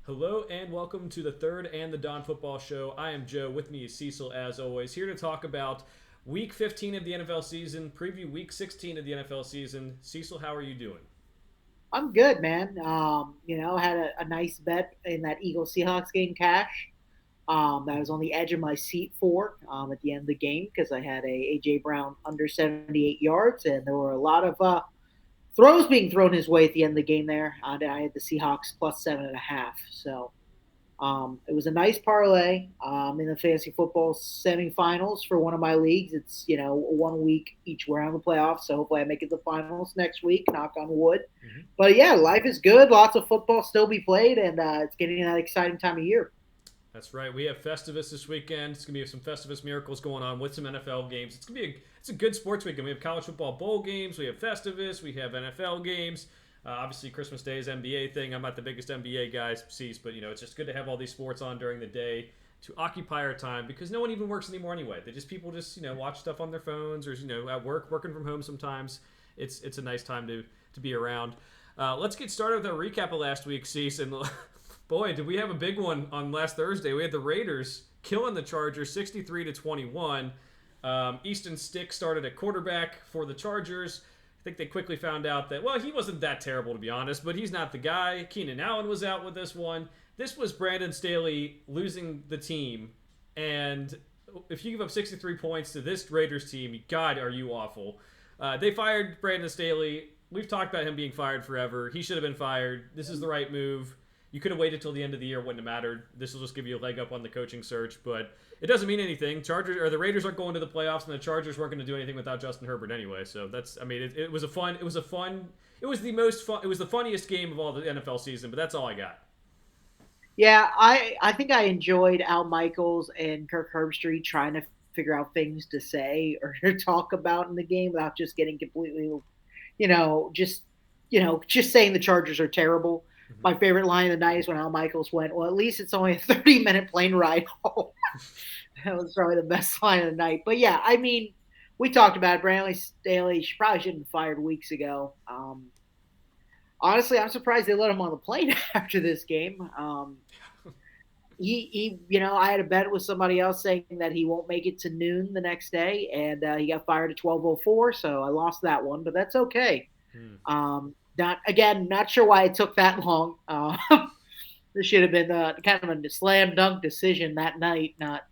Hello and welcome to the third and the Don Football Show. I am Joe. With me is Cecil, as always, here to talk about Week 15 of the NFL season, preview Week 16 of the NFL season. Cecil, how are you doing? I'm good, man. Had a nice bet in that Eagles Seahawks game cash. That was on the edge of my seat for at the end of the game because I had a AJ Brown under 78 yards, and there were a lot of throws being thrown his way at the end of the game there. And I had the Seahawks plus 7.5. So it was a nice parlay in the fantasy football semifinals for one of my leagues. It's 1 week each round of the playoffs, so hopefully I make it to the finals next week. Knock on wood. Mm-hmm. But yeah, life is good. Lots of football still be played, and it's getting that exciting time of year. That's right. We have Festivus this weekend. It's gonna be some Festivus miracles going on with some NFL games. It's a good sports weekend. We have college football bowl games. We have Festivus. We have NFL games. Obviously, Christmas Day is NBA thing. I'm not the biggest NBA guy, Cease, but it's just good to have all these sports on during the day to occupy our time because no one even works anymore anyway. People just watch stuff on their phones or at work, working from home sometimes. It's a nice time to be around. Let's get started with a recap of last week, Cease, and boy, did we have a big one on last Thursday. We had the Raiders killing the Chargers 63-21. Easton Stick started at quarterback for the Chargers. I think they quickly found out that, well, he wasn't that terrible, to be honest, but he's not the guy. Keenan Allen was out with this one. This was Brandon Staley losing the team. And if you give up 63 points to this Raiders team, God, are you awful. They fired Brandon Staley. We've talked about him being fired forever. He should have been fired. This is the right move. You could have waited till the end of the year; wouldn't have mattered. This will just give you a leg up on the coaching search, but it doesn't mean anything. The Raiders aren't going to the playoffs, and the Chargers weren't going to do anything without Justin Herbert anyway. So it was the funniest game of all the NFL season. But that's all I got. Yeah, I think I enjoyed Al Michaels and Kirk Herbstreit trying to figure out things to say or to talk about in the game without just getting completely, you know, just just saying the Chargers are terrible. Mm-hmm. My favorite line of the night is when Al Michaels went, "Well, at least it's only a 30-minute plane ride home." That was probably the best line of the night. But yeah, I mean, we talked about it. Brandon Staley. She probably should have been fired weeks ago. Honestly, I'm surprised they let him on the plane after this game. I had a bet with somebody else saying that he won't make it to noon the next day, and he got fired at 12:04. So I lost that one, but that's okay. Hmm. Not sure why it took that long. This should have been kind of a slam dunk decision that night. Not,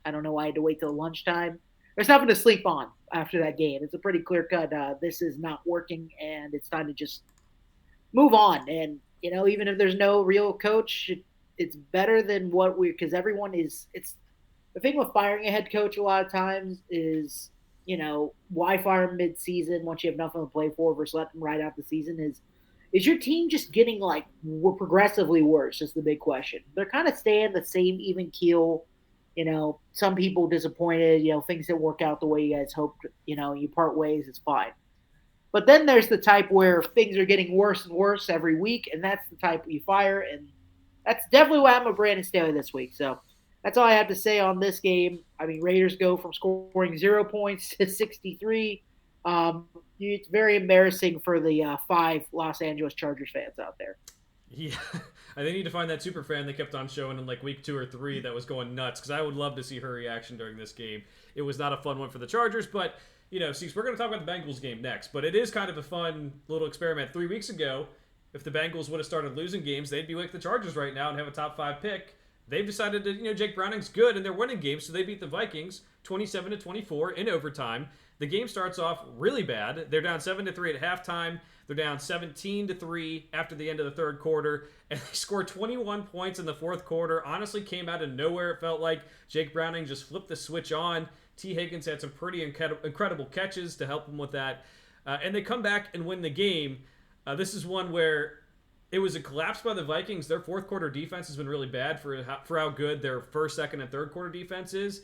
I don't know why I had to wait till lunchtime. There's nothing to sleep on after that game. It's a pretty clear cut. This is not working, and it's time to just move on. And even if there's no real coach, it's better than what we because everyone is. It's the thing with firing a head coach a lot of times is why fire him mid-season once you have nothing to play for versus let them ride out the season is your team just getting like progressively worse is the big question. They're kind of staying the same even keel. Some people disappointed. Things that work out the way you guys hoped. You part ways, it's fine. But then there's the type where things are getting worse and worse every week, and that's the type you fire. And that's definitely why I'm a Brandon Staley this week. So that's all I have to say on this game. I mean, Raiders go from scoring 0 points to 63. It's very embarrassing for the 5 Los Angeles Chargers fans out there. Yeah, they need to find that super fan they kept on showing in like week 2 or 3 that was going nuts because I would love to see her reaction during this game. It was not a fun one for the Chargers, but see, we're going to talk about the Bengals game next, but it is kind of a fun little experiment. 3 weeks ago, if the Bengals would have started losing games, they'd be like the Chargers right now and have a top 5 pick. They've decided to, Jake Browning's good and they're winning games, so they beat the Vikings 27-24 in overtime. The game starts off really bad. They're down 7-3 at halftime. They're down 17-3 after the end of the third quarter, and they scored 21 points in the fourth quarter. Honestly, came out of nowhere. It felt like Jake Browning just flipped the switch on. T. Higgins had some pretty incredible catches to help him with that, and they come back and win the game. This is one where it was a collapse by the Vikings. Their fourth quarter defense has been really bad for how good their first, second, and third quarter defense is.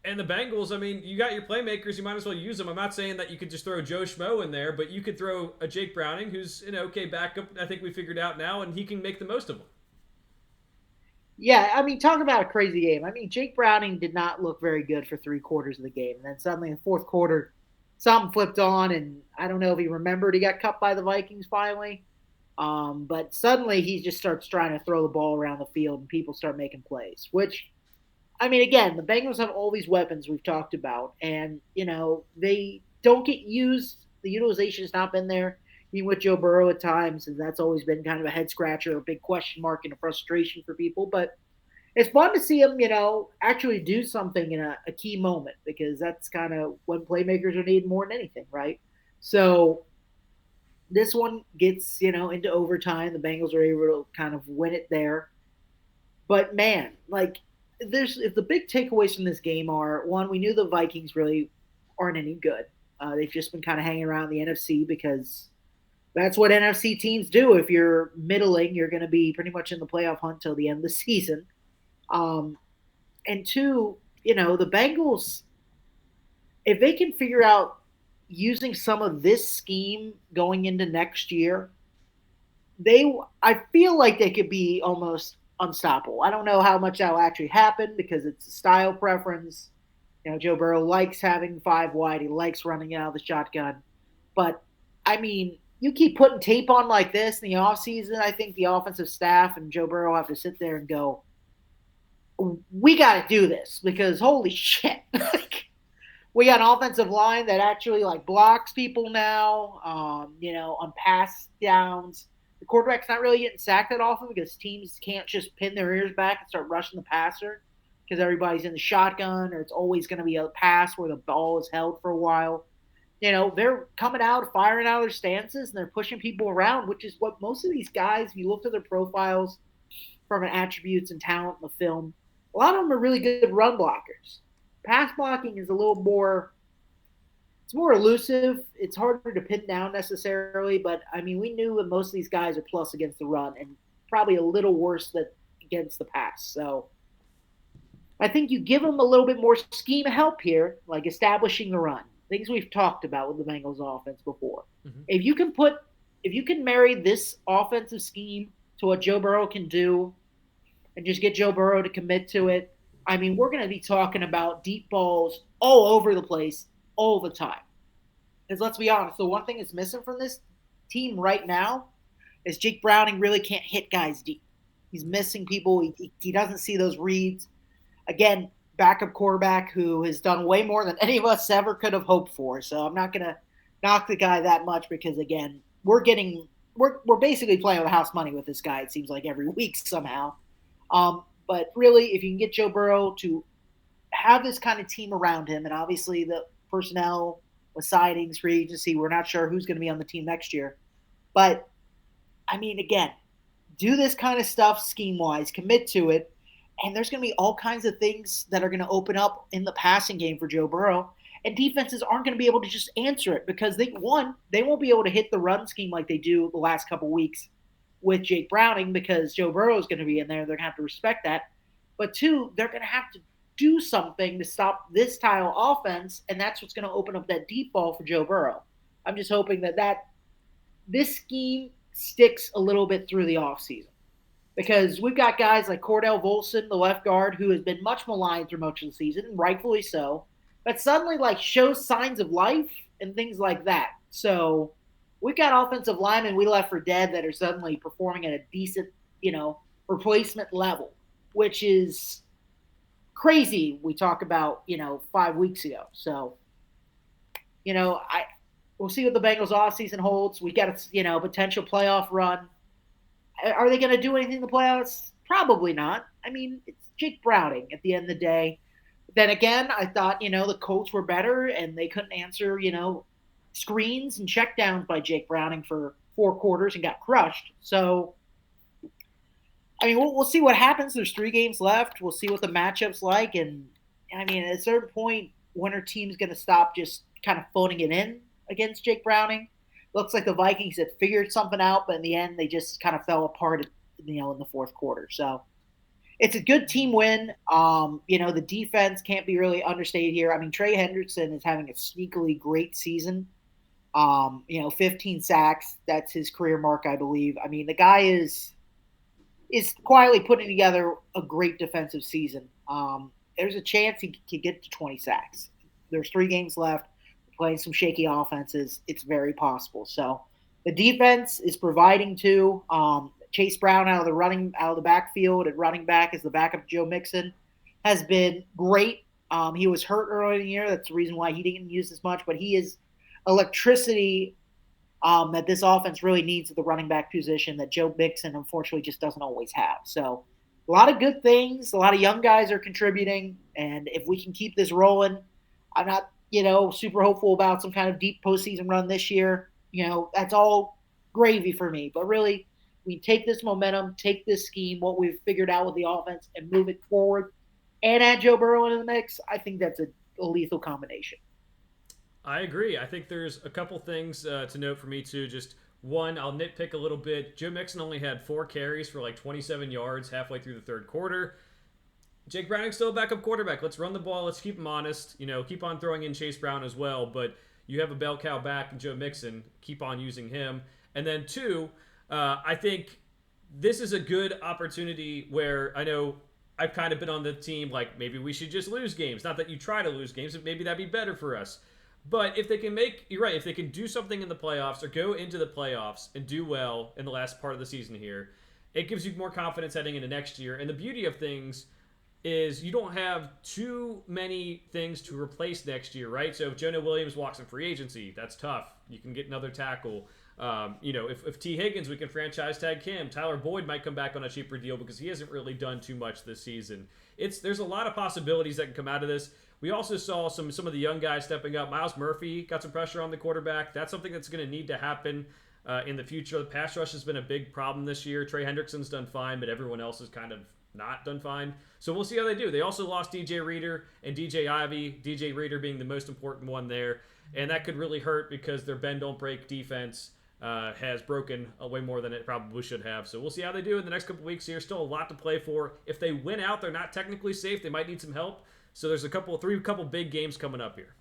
And the Bengals, I mean, you got your playmakers, you might as well use them. I'm not saying that you could just throw Joe Schmo in there, but you could throw a Jake Browning, who's an okay backup, I think we figured out now, and he can make the most of them. Yeah, I mean, talk about a crazy game. I mean, Jake Browning did not look very good for 3 quarters of the game. And then suddenly in the fourth quarter, something flipped on, and I don't know if he remembered he got cut by the Vikings finally. But suddenly he just starts trying to throw the ball around the field and people start making plays, which, I mean, again, the Bengals have all these weapons we've talked about, and, they don't get used. The utilization has not been there, even with Joe Burrow at times, and that's always been kind of a head scratcher, a big question mark, and a frustration for people. But it's fun to see him, actually do something in a key moment because that's kind of when playmakers are needed more than anything, right? So this one gets, into overtime. The Bengals are able to kind of win it there. But man, like there's if the big takeaways from this game are one, we knew the Vikings really aren't any good. They've just been kind of hanging around the NFC because that's what NFC teams do. If you're middling, you're going to be pretty much in the playoff hunt till the end of the season. Um, and two, the Bengals, if they can figure out using some of this scheme going into next year, they I feel like they could be almost unstoppable. I don't know how much that will actually happen because it's a style preference. Joe Burrow likes having five wide. He likes running out of the shotgun. But I mean, you keep putting tape on like this in the offseason, I think the offensive staff and Joe Burrow have to sit there and go, we got to do this because holy shit. Like, we got an offensive line that actually like blocks people now, on pass downs. The quarterback's not really getting sacked that often because teams can't just pin their ears back and start rushing the passer because everybody's in the shotgun or it's always going to be a pass where the ball is held for a while. They're coming out, firing out of their stances, and they're pushing people around, which is what most of these guys, if you look at their profiles from an attributes and talent in the film, a lot of them are really good run blockers. Pass blocking is a little more, it's more elusive. It's harder to pin down necessarily, but I mean, we knew that most of these guys are plus against the run and probably a little worse than against the pass. So I think you give them a little bit more scheme help here, like establishing the run, things we've talked about with the Bengals offense before. Mm-hmm. If you can marry this offensive scheme to what Joe Burrow can do and just get Joe Burrow to commit to it, I mean, we're going to be talking about deep balls all over the place all the time. Because let's be honest, the one thing that's missing from this team right now is Jake Browning really can't hit guys deep. He's missing people. He doesn't see those reads. Again, backup quarterback who has done way more than any of us ever could have hoped for. So I'm not going to knock the guy that much because, again, we're basically playing with house money with this guy, it seems like, every week somehow. But really, if you can get Joe Burrow to have this kind of team around him, and obviously the personnel with sightings, free agency, we're not sure who's going to be on the team next year. But, I mean, again, do this kind of stuff scheme-wise, commit to it, and there's going to be all kinds of things that are going to open up in the passing game for Joe Burrow, and defenses aren't going to be able to just answer it because, they won't be able to hit the run scheme like they do the last couple weeks with Jake Browning because Joe Burrow is going to be in there. They're going to have to respect that. But two, they're going to have to do something to stop this style offense, and that's what's going to open up that deep ball for Joe Burrow. I'm just hoping that this scheme sticks a little bit through the offseason because we've got guys like Cordell Volson, the left guard, who has been much maligned through much of the season, and rightfully so, but suddenly like shows signs of life and things like that. So we've got offensive linemen we left for dead that are suddenly performing at a decent, replacement level, which is crazy. We talk about, 5 weeks ago. So, we'll see what the Bengals offseason holds. We got a, potential playoff run. Are they going to do anything in the playoffs? Probably not. I mean, it's Jake Browning at the end of the day. Then again, I thought, the Colts were better and they couldn't answer, screens and checkdowns by Jake Browning for 4 quarters and got crushed. So, I mean, we'll see what happens. There's 3 games left. We'll see what the matchup's like. And, I mean, at a certain point, when are teams going to stop just kind of phoning it in against Jake Browning? Looks like the Vikings had figured something out, but in the end, they just kind of fell apart, in the 4th quarter. So it's a good team win. The defense can't be really understated here. I mean, Trey Hendrickson is having a sneakily great season. 15 sacks. That's his career mark, I believe. I mean, the guy is quietly putting together a great defensive season. There's a chance he could get to 20 sacks. There's 3 games left. We're playing some shaky offenses. It's very possible. So The defense is providing too. Chase Brown out of the backfield at running back as the backup Joe Mixon has been great. He was hurt earlier in the year. That's the reason why he didn't use as much. But he is electricity that this offense really needs at the running back position that Joe Mixon unfortunately just doesn't always have. So a lot of good things. A lot of young guys are contributing, and if we can keep this rolling, I'm not super hopeful about some kind of deep postseason run this year. That's all gravy for me. But really, we take this momentum, take this scheme, what we've figured out with the offense, and move it forward, and add Joe Burrow into the mix. I think that's a lethal combination. I agree. I think there's a couple things to note for me too. Just one, I'll nitpick a little bit. Joe Mixon only had 4 carries for like 27 yards halfway through the third quarter. Jake Browning's still a backup quarterback. Let's run the ball. Let's keep him honest. Keep on throwing in Chase Brown as well. But you have a bell cow back in Joe Mixon. Keep on using him. And then two, I think this is a good opportunity where I know I've kind of been on the team like maybe we should just lose games. Not that you try to lose games, but maybe that'd be better for us. But if they can you're right, if they can do something in the playoffs or go into the playoffs and do well in the last part of the season here, it gives you more confidence heading into next year. And the beauty of things is you don't have too many things to replace next year, right? So if Jonah Williams walks in free agency, that's tough. You can get another tackle. If T. Higgins, we can franchise tag him. Tyler Boyd might come back on a cheaper deal because he hasn't really done too much this season. There's a lot of possibilities that can come out of this. We also saw some of the young guys stepping up. Miles Murphy got some pressure on the quarterback. That's something that's going to need to happen in the future. The pass rush has been a big problem this year. Trey Hendrickson's done fine, but everyone else has kind of not done fine. So we'll see how they do. They also lost DJ Reader and DJ Ivy, DJ Reader being the most important one there. And that could really hurt because their bend don't break defense has broken way more than it probably should have. So we'll see how they do in the next couple weeks here. Still a lot to play for. If they win out, they're not technically safe. They might need some help. So there's a couple big games coming up here.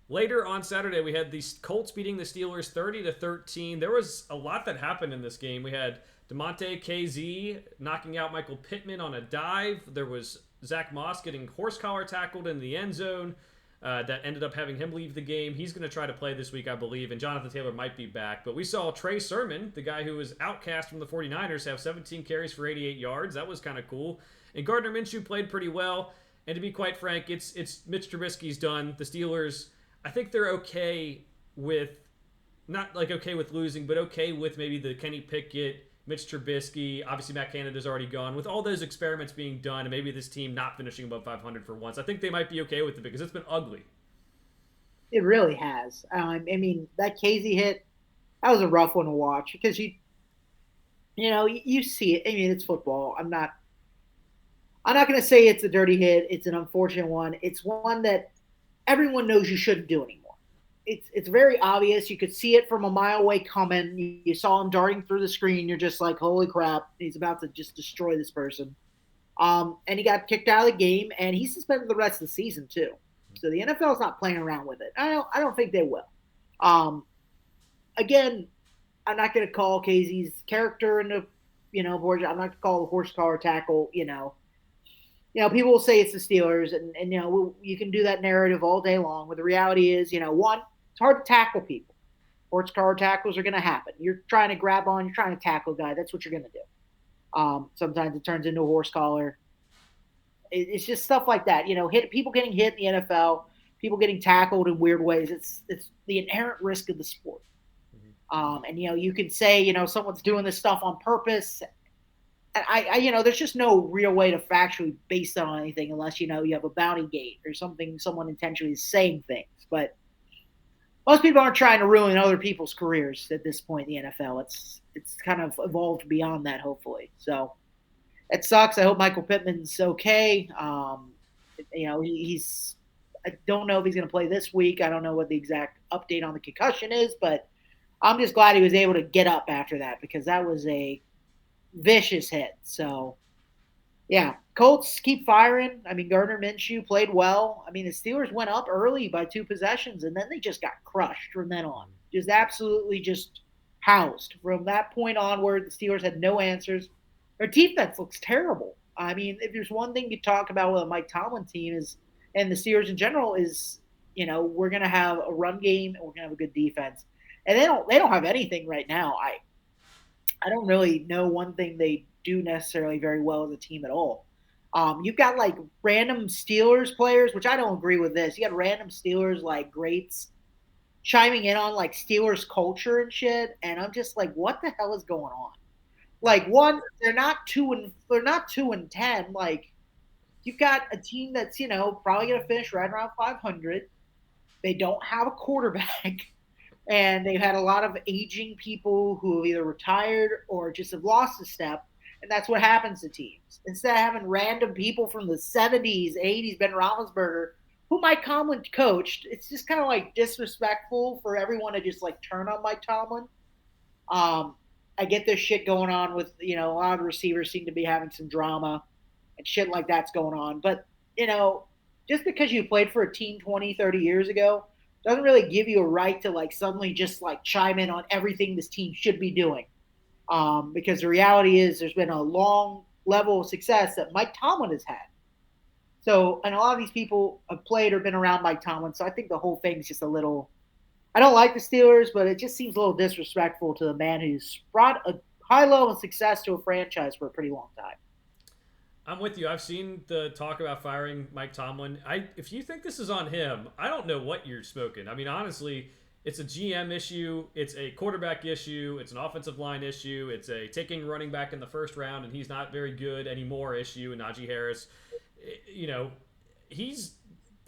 Later on Saturday, we had the Colts beating the Steelers 30-13. There was a lot that happened in this game. We had DeMonte KZ knocking out Michael Pittman on a dive. There was Zach Moss getting horse collar tackled in the end zone. That ended up having him leave the game. He's going to try to play this week, I believe, and Jonathan Taylor might be back. But we saw Trey Sermon, the guy who was outcast from the 49ers, have 17 carries for 88 yards. That was kind of cool. And Gardner Minshew played pretty well. And to be quite frank, it's Mitch Trubisky's done. The Steelers, I think they're okay with, not like okay with losing, but okay with maybe the Kenny Pickett, Mitch Trubisky, obviously Matt Canada's already gone. With all those experiments being done and maybe this team not finishing above 500 for once, I think they might be okay with it because it's been ugly. It really has. That Casey hit, that was a rough one to watch because you see it. It's football. I'm not going to say it's a dirty hit. It's an unfortunate one. It's one that everyone knows you shouldn't do anymore. It's very obvious. You could see it from a mile away coming. You saw him darting through the screen. You're just like, holy crap, he's about to just destroy this person. And he got kicked out of the game, and he's suspended the rest of the season too. So the NFL's not playing around with it. I don't think they will. Again, I'm not going to call Casey's character into, I'm not going to call the horse collar tackle, people will say it's the Steelers, and you can do that narrative all day long. But the reality is, one, it's hard to tackle people. Horse collar tackles are going to happen. You're trying to grab on, you're trying to tackle a guy. That's what you're going to do. Sometimes it turns into a horse collar. It's just stuff like that. People getting hit in the NFL, people getting tackled in weird ways. It's the inherent risk of the sport. And you can say someone's doing this stuff on purpose. And there's just no real way to factually base that on anything unless you have a bounty gate or something. Someone intentionally is saying things, but most people aren't trying to ruin other people's careers at this point in the NFL. It's kind of evolved beyond that, hopefully. So it sucks. I hope Michael Pittman's okay. He's. I don't know if he's going to play this week. I don't know what the exact update on the concussion is, but I'm just glad he was able to get up after that because that was a vicious hit. So, yeah, Colts keep firing. Gardner Minshew played well. The Steelers went up early by 2 possessions, and then they just got crushed from then on. Just absolutely just housed. From that point onward, the Steelers had no answers. Their defense looks terrible. If there's one thing you talk about with a Mike Tomlin team and the Steelers in general is, we're going to have a run game and we're going to have a good defense. and they don't have anything right now. I don't really know one thing they do necessarily very well as a team at all. You've got like random Steelers players, which I don't agree with this. You got random Steelers like greats chiming in on like Steelers culture and shit, and I'm just like, what the hell is going on? Like one, they're not 2-10. Like you've got a team that's probably going to finish right around 500. They don't have a quarterback, and they've had a lot of aging people who have either retired or just have lost a step. And that's what happens to teams. Instead of having random people from the 70s, 80s, Ben Roethlisberger, who Mike Tomlin coached, it's just kind of like disrespectful for everyone to just like turn on Mike Tomlin. Um, I get this shit going on with, a lot of the receivers seem to be having some drama and shit like that's going on. But, just because you played for a team 20, 30 years ago doesn't really give you a right to like suddenly just like chime in on everything this team should be doing. Because the reality is there's been a long level of success that Mike Tomlin has had. So, and a lot of these people have played or been around Mike Tomlin. So I think the whole thing's just a little. I don't like the Steelers, but it just seems a little disrespectful to the man who's brought a high level of success to a franchise for a pretty long time. I'm with you. I've seen the talk about firing Mike Tomlin. If you think this is on him, I don't know what you're smoking. I mean, honestly, it's a GM issue, it's a quarterback issue, it's an offensive line issue, it's a taking running back in the first round and he's not very good anymore issue. And Najee Harris, you know, he's.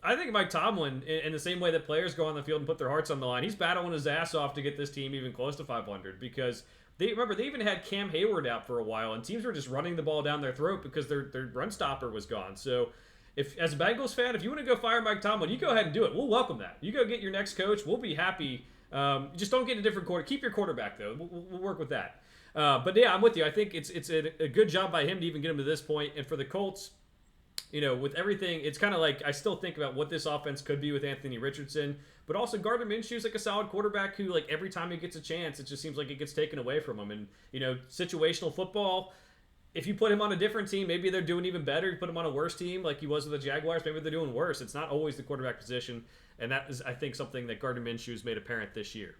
I think Mike Tomlin, in the same way that players go on the field and put their hearts on the line, he's battling his ass off to get this team even close to 500 because they even had Cam Hayward out for a while, and teams were just running the ball down their throat because their run stopper was gone. So, if as a Bengals fan, if you want to go fire Mike Tomlin, you go ahead and do it. We'll welcome that. You go get your next coach. We'll be happy. Just don't get a different quarter. Keep your quarterback though. We'll work with that. But yeah, I'm with you. I think it's a good job by him to even get him to this point. And for the Colts, with everything, it's kind of like I still think about what this offense could be with Anthony Richardson, but also Gardner Minshew's like a solid quarterback who, like, every time he gets a chance, it just seems like it gets taken away from him. And situational football. If you put him on a different team, maybe they're doing even better. You put him on a worse team, like he was with the Jaguars, maybe they're doing worse. It's not always the quarterback position, and that is, I think, something that Gardner Minshew's made apparent this year.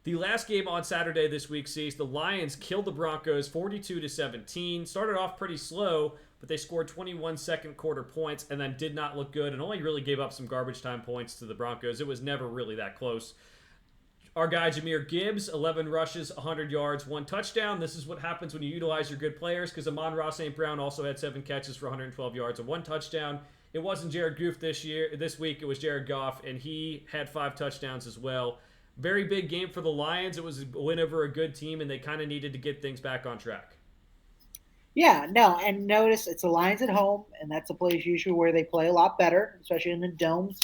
The last game on Saturday this week sees the Lions kill the Broncos 42-17. Started off pretty slow, but they scored 21 second quarter points and then did not look good and only really gave up some garbage time points to the Broncos. It was never really that close. Our guy Jahmyr Gibbs, 11 rushes, 100 yards, 1 touchdown. This is what happens when you utilize your good players, because Amon-Ra St. Brown also had 7 catches for 112 yards and 1 touchdown. It wasn't Jared Goff this week. It was Jared Goff, and he had 5 touchdowns as well. Very big game for the Lions. It was a win over a good team, and they kind of needed to get things back on track. Yeah, no, and notice it's the Lions at home, and that's a place usually where they play a lot better, especially in the domes.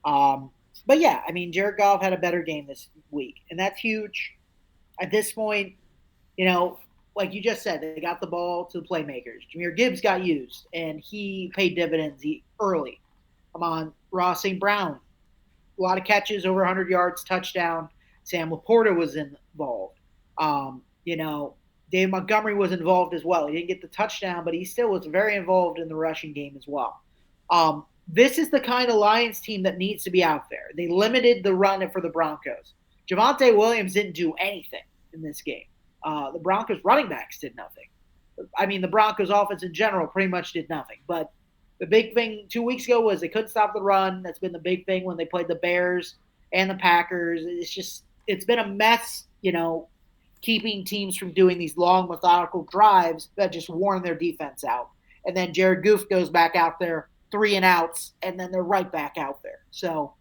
But yeah, I mean, Jared Goff had a better game this week, and that's huge. At this point, like you just said, they got the ball to the playmakers. Jahmyr Gibbs got used, and he paid dividends early. Come on, Ross St. Brown, a lot of catches, over 100 yards, touchdown. Sam Laporta was involved. Dave Montgomery was involved as well. He didn't get the touchdown, but he still was very involved in the rushing game as well. This is the kind of Lions team that needs to be out there. They limited the run for the Broncos. Javonte Williams didn't do anything in this game. The Broncos running backs did nothing. I mean, the Broncos offense in general pretty much did nothing. But the big thing 2 weeks ago was they couldn't stop the run. That's been the big thing when they played the Bears and the Packers. It's been a mess, keeping teams from doing these long, methodical drives that just worn their defense out. And then Jared Goff goes back out there, 3 and outs, and then they're right back out there. So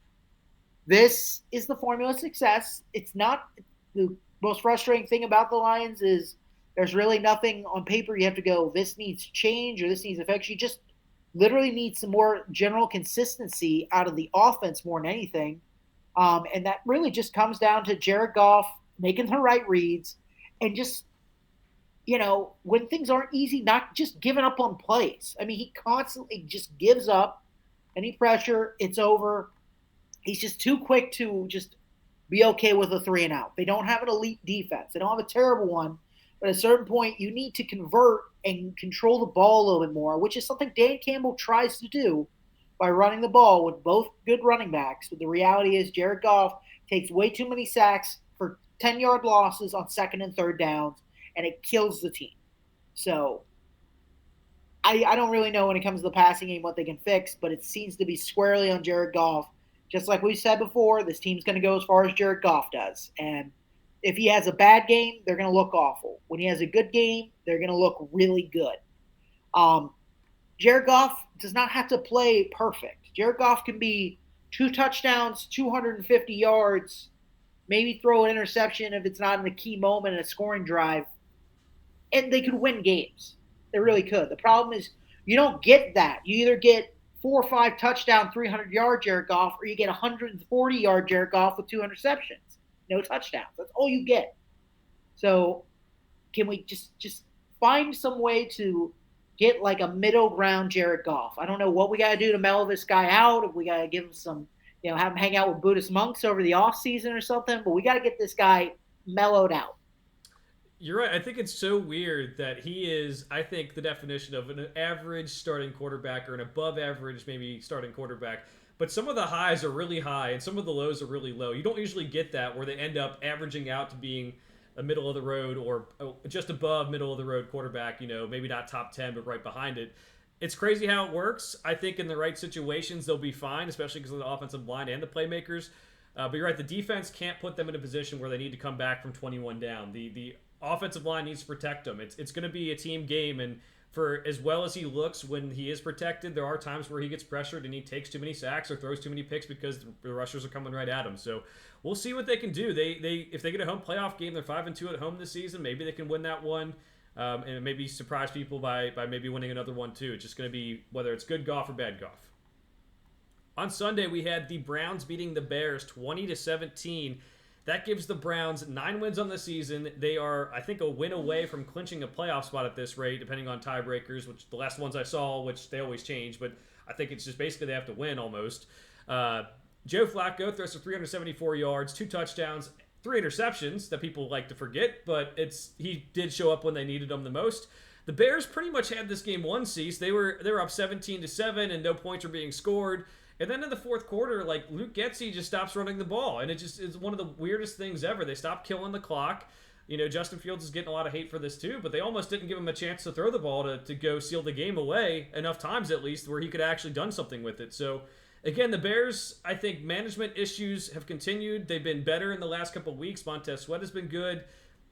this is the formula of success. It's not the most frustrating thing about the Lions is there's really nothing on paper you have to go, this needs change or this needs to fix. You just literally need some more general consistency out of the offense more than anything. And that really just comes down to Jared Goff making the right reads and just, when things aren't easy, not just giving up on plays. I mean, he constantly just gives up. Any pressure, it's over. He's just too quick to just be okay with a 3 and out. They don't have an elite defense. They don't have a terrible one. But at a certain point, you need to convert and control the ball a little bit more, which is something Dan Campbell tries to do by running the ball with both good running backs. But the reality is Jared Goff takes way too many sacks for 10-yard losses on second and third downs, and it kills the team. So I don't really know when it comes to the passing game what they can fix, but it seems to be squarely on Jared Goff. Just like we said before, this team's going to go as far as Jared Goff does. And if he has a bad game, they're going to look awful. When he has a good game, they're going to look really good. Um, Jared Goff does not have to play perfect. Jared Goff can be 2 touchdowns, 250 yards, maybe throw an interception if it's not in a key moment in a scoring drive, and they could win games. They really could. The problem is you don't get that. You either get 4 or 5 touchdown, 300-yard Jared Goff, or you get 140-yard Jared Goff with 2 interceptions, no touchdowns. That's all you get. So can we just find some way to get like a middle ground Jared Goff? I don't know what we got to do to mellow this guy out. If we got to give him some, have him hang out with Buddhist monks over the off season or something. But we got to get this guy mellowed out. You're right. I think it's so weird that he is, I think, the definition of an average starting quarterback or an above average, maybe, starting quarterback. But some of the highs are really high and some of the lows are really low. You don't usually get that where they end up averaging out to being a middle of the road or just above middle of the road quarterback, maybe not top 10, but right behind it. It's crazy how it works. I think in the right situations, they'll be fine, especially because of the offensive line and the playmakers. But you're right, the defense can't put them in a position where they need to come back from 21 down. The offensive line needs to protect him. It's going to be a team game, and for as well as he looks when he is protected, there are times where he gets pressured and he takes too many sacks or throws too many picks because the rushers are coming right at him. So we'll see what they can do. They if they get a home playoff game, they're 5-2 at home this season. Maybe they can win that one, and maybe surprise people by maybe winning another one too. It's just going to be whether it's good golf or bad golf. On Sunday, we had the Browns beating the Bears 20-17. That gives the Browns 9 wins on the season. They are, I think, a win away from clinching a playoff spot at this rate, depending on tiebreakers, which the last ones I saw, which they always change, but I think it's just basically they have to win almost. Joe Flacco throws for 374 yards, 2 touchdowns, 3 interceptions that people like to forget, but he did show up when they needed him the most. The Bears pretty much had this game one cease. They were up 17-7 and no points were being scored. And then in the fourth quarter, like Luke Getsy just stops running the ball, and it's one of the weirdest things ever. They stopped killing the clock. Justin Fields is getting a lot of hate for this too, but they almost didn't give him a chance to throw the ball to go seal the game away enough times at least where he could have actually done something with it. So again, the Bears, I think management issues have continued. They've been better in the last couple of weeks. Montez Sweat has been good,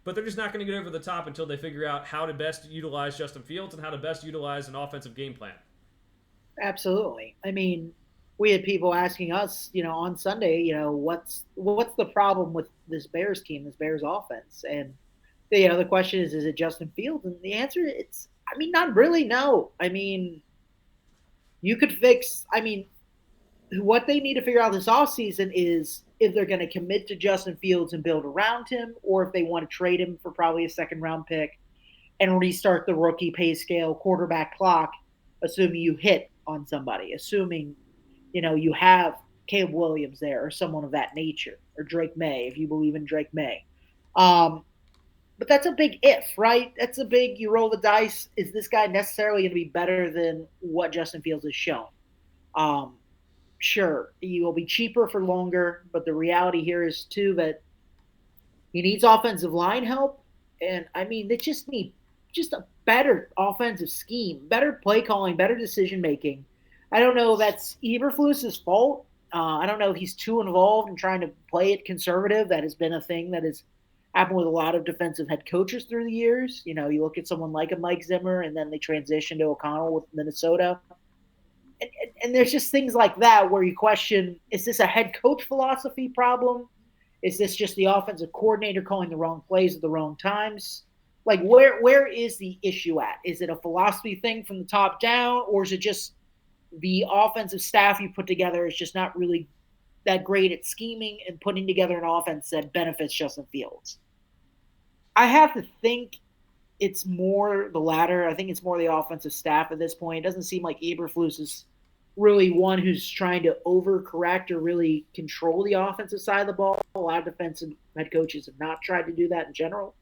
but they're just not going to get over the top until they figure out how to best utilize Justin Fields and how to best utilize an offensive game plan. Absolutely. I mean, we had people asking us, on Sunday, what's the problem with this Bears team, this Bears offense? And the question is it Justin Fields? And the answer not really, no. I mean, you could fix, what they need to figure out this offseason is if they're going to commit to Justin Fields and build around him, or if they want to trade him for probably a second-round pick and restart the rookie pay scale quarterback clock, assuming you hit on somebody, assuming you have Caleb Williams there or someone of that nature, or Drake May, if you believe in Drake May. But that's a big if, right? That's a big, you roll the dice. Is this guy necessarily going to be better than what Justin Fields has shown? Sure, he will be cheaper for longer, but the reality here is, too, that he needs offensive line help. And, they just need just a better offensive scheme, better play calling, better decision making. I don't know if that's Eberflus's fault. I don't know if he's too involved in trying to play it conservative. That has been a thing that has happened with a lot of defensive head coaches through the years. You look at someone like a Mike Zimmer, and then they transition to O'Connell with Minnesota. And there's just things like that where you question, is this a head coach philosophy problem? Is this just the offensive coordinator calling the wrong plays at the wrong times? Like, where is the issue at? Is it a philosophy thing from the top down, or is it just the offensive staff you put together is just not really that great at scheming and putting together an offense that benefits Justin Fields? I have to think it's more the latter. I think it's more the offensive staff at this point. It doesn't seem like Eberflus is really one who's trying to overcorrect or really control the offensive side of the ball. A lot of defensive head coaches have not tried to do that in general.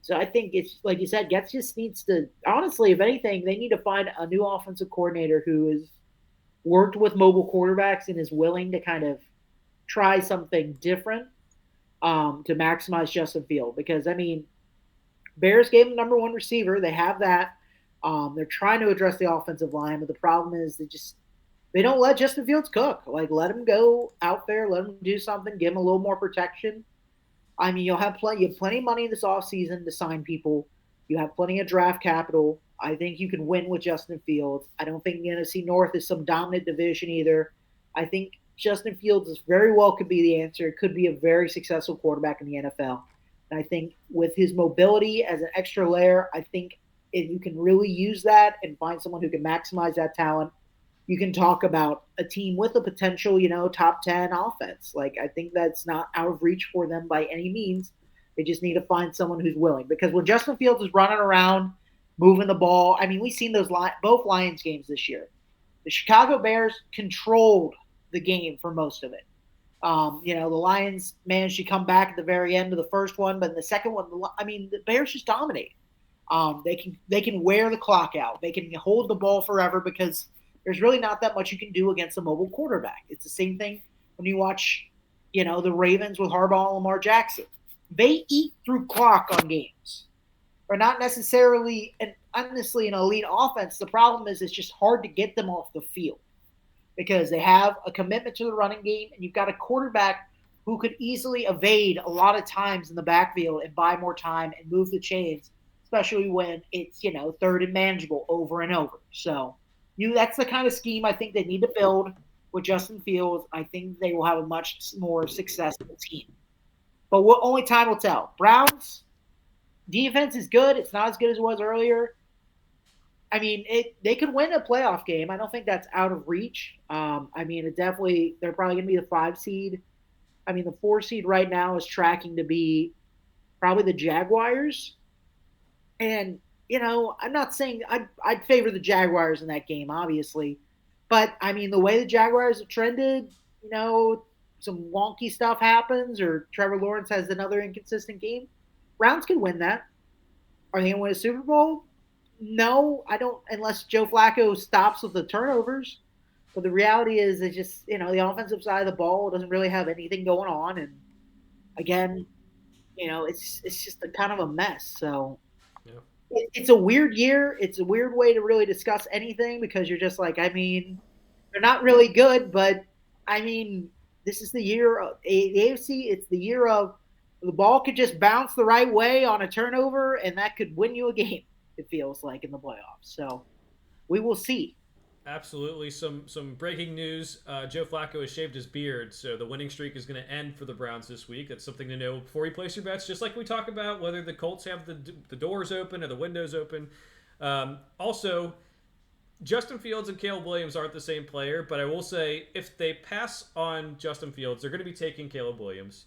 So I think it's, like you said, Getz just needs to, honestly, if anything, they need to find a new offensive coordinator who has worked with mobile quarterbacks and is willing to kind of try something different to maximize Justin Field because I mean Bears gave him number one receiver. They have that. They're trying to address the offensive line, but the problem is they don't let Justin Fields cook. Like let him go out there, let him do something, give him a little more protection. I mean, you have plenty of money this offseason to sign people. You have plenty of draft capital. I think you can win with Justin Fields. I don't think the NFC North is some dominant division either. I think Justin Fields is very well could be the answer. It could be a very successful quarterback in the NFL. And I think with his mobility as an extra layer, I think if you can really use that and find someone who can maximize that talent, you can talk about a team with a potential, top 10 offense. Like, I think that's not out of reach for them by any means. They just need to find someone who's willing. Because when Justin Fields is running around, moving the ball, I mean, we've seen both Lions games this year. The Chicago Bears controlled the game for most of it. The Lions managed to come back at the very end of the first one, but in the second one, I mean, the Bears just dominate. They can wear the clock out. They can hold the ball forever because there's really not that much you can do against a mobile quarterback. It's the same thing when you watch, the Ravens with Harbaugh and Lamar Jackson. They eat through clock on games. Or not necessarily, and honestly, an elite offense. The problem is it's just hard to get them off the field because they have a commitment to the running game, and you've got a quarterback who could easily evade a lot of times in the backfield and buy more time and move the chains, especially when it's third and manageable over and over. So that's the kind of scheme I think they need to build with Justin Fields. I think they will have a much more successful team. But only time will tell. Browns defense is good. It's not as good as it was earlier. I mean, they could win a playoff game. I don't think that's out of reach. I mean, they're probably going to be the 5 seed. I mean, the 4 seed right now is tracking to be probably the Jaguars. And, I'm not saying I'd favor the Jaguars in that game, obviously. But, I mean, the way the Jaguars have trended, some wonky stuff happens or Trevor Lawrence has another inconsistent game. Browns can win that. Are they going to win a Super Bowl? No, I don't, unless Joe Flacco stops with the turnovers. But the reality is, it's just, the offensive side of the ball doesn't really have anything going on. And again, it's just a kind of a mess. So Yeah. It's a weird year. It's a weird way to really discuss anything because you're just like, I mean, they're not really good, but I mean, this is the year of the AFC. It's the year of the ball could just bounce the right way on a turnover, and that could win you a game. It feels like in the playoffs. So we will see. Absolutely. Some breaking news. Joe Flacco has shaved his beard, so the winning streak is going to end for the Browns this week. That's something to know before you place your bets. Just like we talk about whether the Colts have the doors open or the windows open. Also, Justin Fields and Caleb Williams aren't the same player, but I will say if they pass on Justin Fields, they're going to be taking Caleb Williams.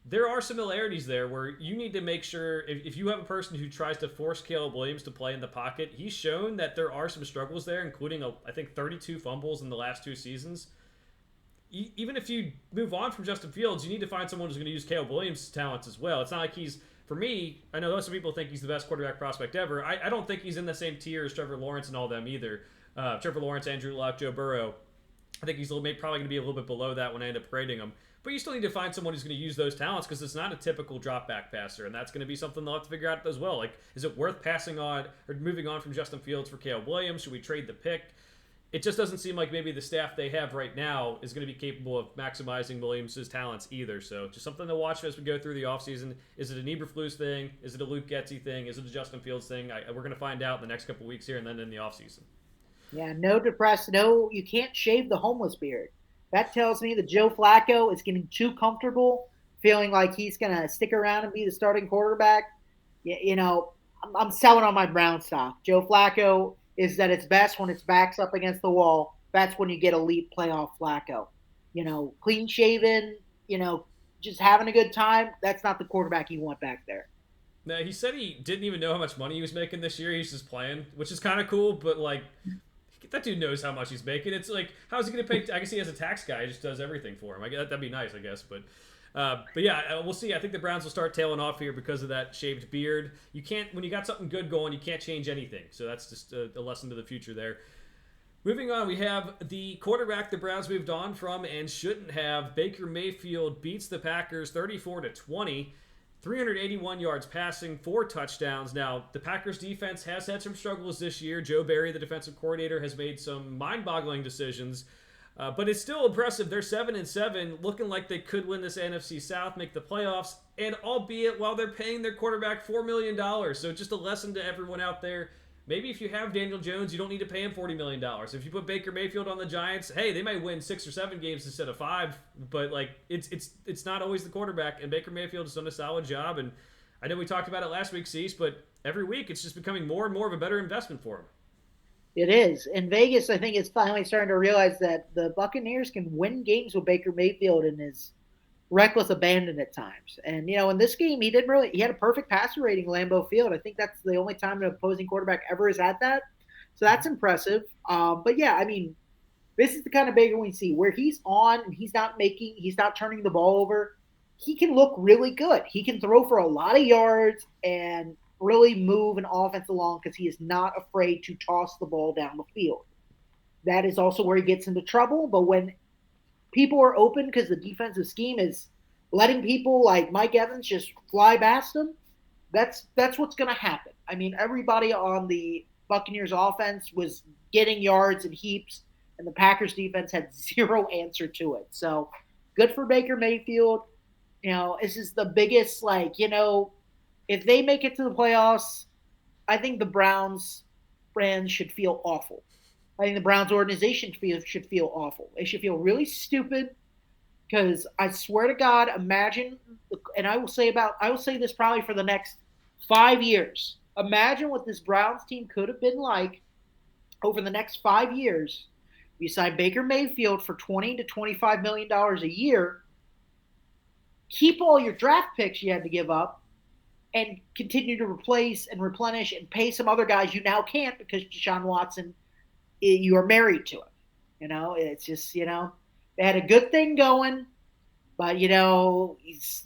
There are similarities there where you need to make sure if you have a person who tries to force Caleb Williams to play in the pocket, he's shown that there are some struggles there, including I think 32 fumbles in the last 2 seasons. Even if you move on from Justin Fields, you need to find someone who's going to use Caleb Williams' talents as well. It's not like for me, I know lots of people think he's the best quarterback prospect ever. I don't think he's in the same tier as Trevor Lawrence and all them either. Trevor Lawrence, Andrew Luck, Joe Burrow. I think he's probably going to be a little bit below that when I end up grading him. But you still need to find someone who's going to use those talents because it's not a typical drop back passer, and that's going to be something they'll have to figure out as well. Like, is it worth passing on or moving on from Justin Fields for Caleb Williams? Should we trade the pick? It just doesn't seem like maybe the staff they have right now is going to be capable of maximizing Williams' talents either. So just something to watch as we go through the offseason. Is it a Eberflus thing? Is it a Luke Getsy thing? Is it a Justin Fields thing? We're going to find out in the next couple weeks here and then in the offseason. Yeah, no, you can't shave the homeless beard. That tells me that Joe Flacco is getting too comfortable, feeling like he's going to stick around and be the starting quarterback. I'm selling on my Brown stock. Joe Flacco is at its best when its back's up against the wall. That's when you get elite playoff Flacco. Clean shaven, just having a good time. That's not the quarterback you want back there. Now, he said he didn't even know how much money he was making this year. He's just playing, which is kind of cool, but like, that dude knows how much he's making. It's like, how's he going to pay? I guess he has a tax guy. He just does everything for him. That'd be nice, I guess. But yeah, we'll see. I think the Browns will start tailing off here because of that shaved beard. You can't, when you got something good going, you can't change anything. So that's just a lesson to the future there. Moving on, we have the quarterback the Browns moved on from and shouldn't have. Baker Mayfield beats the Packers 34-20, 381 yards passing, 4 touchdowns. Now, the Packers defense has had some struggles this year. Joe Barry, the defensive coordinator, has made some mind-boggling decisions. But it's still impressive. They're 7-7, looking like they could win this NFC South, make the playoffs, and albeit while they're paying their quarterback $4 million. So just a lesson to everyone out there. Maybe if you have Daniel Jones, you don't need to pay him $40 million. If you put Baker Mayfield on the Giants, hey, they might win 6 or 7 games instead of 5. But like it's not always the quarterback, and Baker Mayfield has done a solid job. And I know we talked about it last week, Cease, but every week it's just becoming more and more of a better investment for him. It is. In Vegas, I think it's finally starting to realize that the Buccaneers can win games with Baker Mayfield and his reckless abandon at times. And, in this game, he had a perfect passer rating, Lambeau Field. I think that's the only time an opposing quarterback ever has had that. So that's impressive. But yeah, I mean, this is the kind of Baker we see where he's on and he's not turning the ball over. He can look really good. He can throw for a lot of yards and really move an offense along because he is not afraid to toss the ball down the field. That is also where he gets into trouble. But when people are open because the defensive scheme is letting people like Mike Evans just fly past him, that's what's going to happen. I mean, everybody on the Buccaneers offense was getting yards and heaps, and the Packers defense had zero answer to it. So good for Baker Mayfield. This is the biggest, if they make it to the playoffs, I think the Browns fans should feel awful. I think the Browns organization should feel awful. They should feel really stupid because I swear to God, imagine, and I will say this probably for the next 5 years. Imagine what this Browns team could have been like over the next 5 years. You sign Baker Mayfield for $20 to $25 million a year, keep all your draft picks you had to give up, and continue to replace and replenish and pay some other guys you now can't because Deshaun Watson, you are married to him. It's just, they had a good thing going, but, the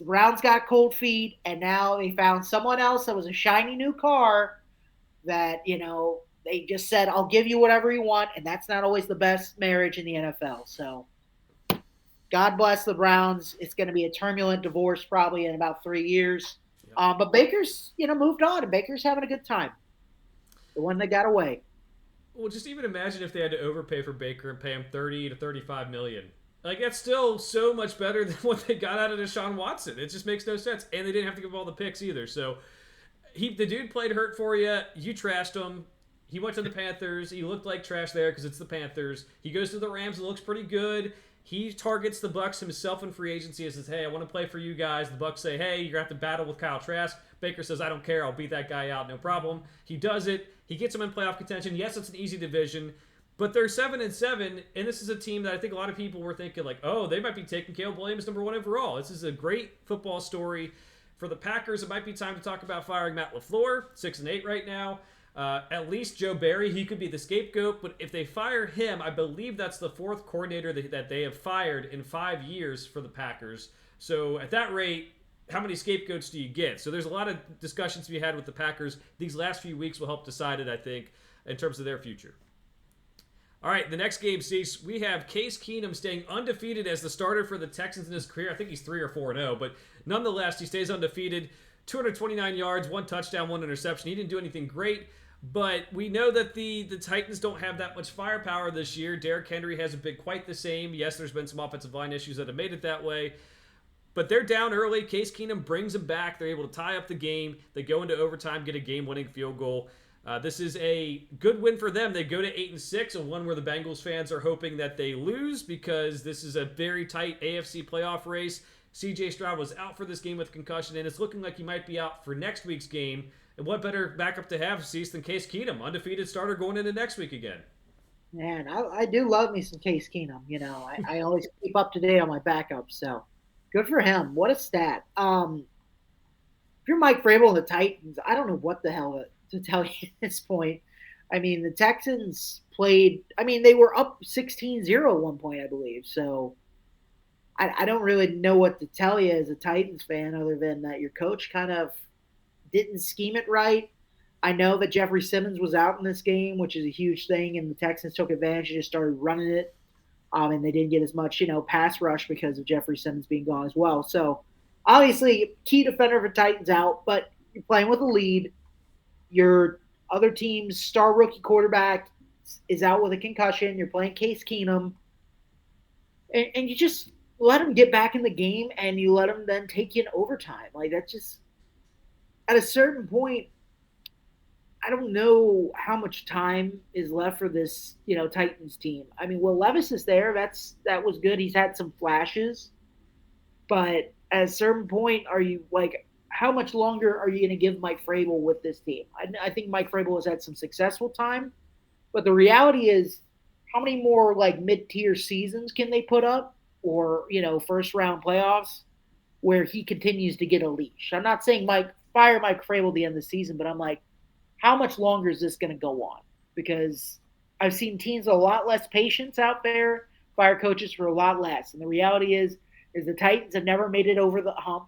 Browns got cold feet, and now they found someone else that was a shiny new car that, they just said, I'll give you whatever you want, and that's not always the best marriage in the NFL. So God bless the Browns. It's going to be a turbulent divorce probably in about 3 years. But Baker's, moved on, and Baker's having a good time. The one that got away. Well, just even imagine if they had to overpay for Baker and pay him 30 to 35 million. Like that's still so much better than what they got out of Deshaun Watson. It just makes no sense, and they didn't have to give all the picks either. So, the dude played hurt for you. You trashed him. He went to the Panthers. He looked like trash there because it's the Panthers. He goes to the Rams. It looks pretty good. He targets the Bucs himself in free agency and says, hey, I want to play for you guys. The Bucs say, hey, you're going to have to battle with Kyle Trask. Baker says, I don't care. I'll beat that guy out. No problem. He does it. He gets them in playoff contention. Yes, it's an easy division, but they're 7-7, and this is a team that I think a lot of people were thinking like, oh, they might be taking Caleb Williams number 1 overall. This is a great football story. For the Packers, it might be time to talk about firing Matt LaFleur, 6-8 right now. At least Joe Barry, he could be the scapegoat, but if they fire him, I believe that's the 4th coordinator that they have fired in 5 years for the Packers. So at that rate, how many scapegoats do you get? So there's a lot of discussions to be had with the Packers. These last few weeks will help decide it, I think, in terms of their future. All right, the next game, Cease, we have Case Keenum staying undefeated as the starter for the Texans in his career. I think he's 3 or 4-0, but nonetheless, he stays undefeated. 229 yards, 1 touchdown, 1 interception. He didn't do anything great, but we know that the Titans don't have that much firepower this year. Derrick Henry hasn't been quite the same. Yes, there's been some offensive line issues that have made it that way. But they're down early. Case Keenum brings them back. They're able to tie up the game. They go into overtime, get a game-winning field goal. This is a good win for them. They go to 8-6, and one where the Bengals fans are hoping that they lose because this is a very tight AFC playoff race. C.J. Stroud was out for this game with concussion, and it's looking like he might be out for next week's game. And what better backup to have, Cease, than Case Keenum, undefeated starter going into next week again. Man, I do love me some Case Keenum. I always keep up to date on my backups, so good for him. What a stat. If you're Mike Vrabel and the Titans, I don't know what the hell to tell you at this point. I mean, the Texans they were up 16-0 at one point, I believe. So I don't really know what to tell you as a Titans fan other than that your coach kind of didn't scheme it right. I know that Jeffrey Simmons was out in this game, which is a huge thing, and the Texans took advantage and just started running it. And they didn't get as much, pass rush because of Jeffrey Simmons being gone as well. So obviously, key defender for Titans out, but you're playing with a lead. Your other team's star rookie quarterback is out with a concussion. You're playing Case Keenum, and you just let him get back in the game, and you let him then take you in overtime. Like that's just at a certain point. I don't know how much time is left for this, Titans team. I mean, Will Levis is there. That was good. He's had some flashes, but at a certain point, are you like, how much longer are you going to give Mike Vrabel with this team? I think Mike Vrabel has had some successful time, but the reality is, how many more like mid-tier seasons can they put up, or first round playoffs where he continues to get a leash? I'm not saying fire Mike Vrabel at the end of the season, but I'm like, how much longer is this going to go on? Because I've seen teams with a lot less patience out there fire coaches for a lot less, and the reality is the Titans have never made it over the hump.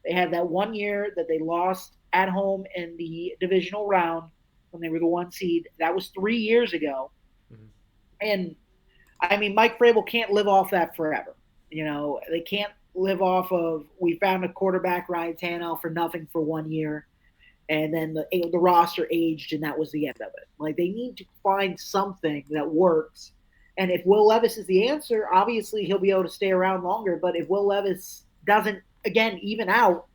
They had that 1 year that they lost at home in the divisional round when they were the 1 seed. That was 3 years ago. Mm-hmm. And I mean, Mike Vrabel can't live off that forever. They can't live off of, we found a quarterback, Ryan Tannehill, for nothing for 1 year, and then the roster aged, and that was the end of it. Like, they need to find something that works. And if Will Levis is the answer, obviously he'll be able to stay around longer. But if Will Levis doesn't, again, even out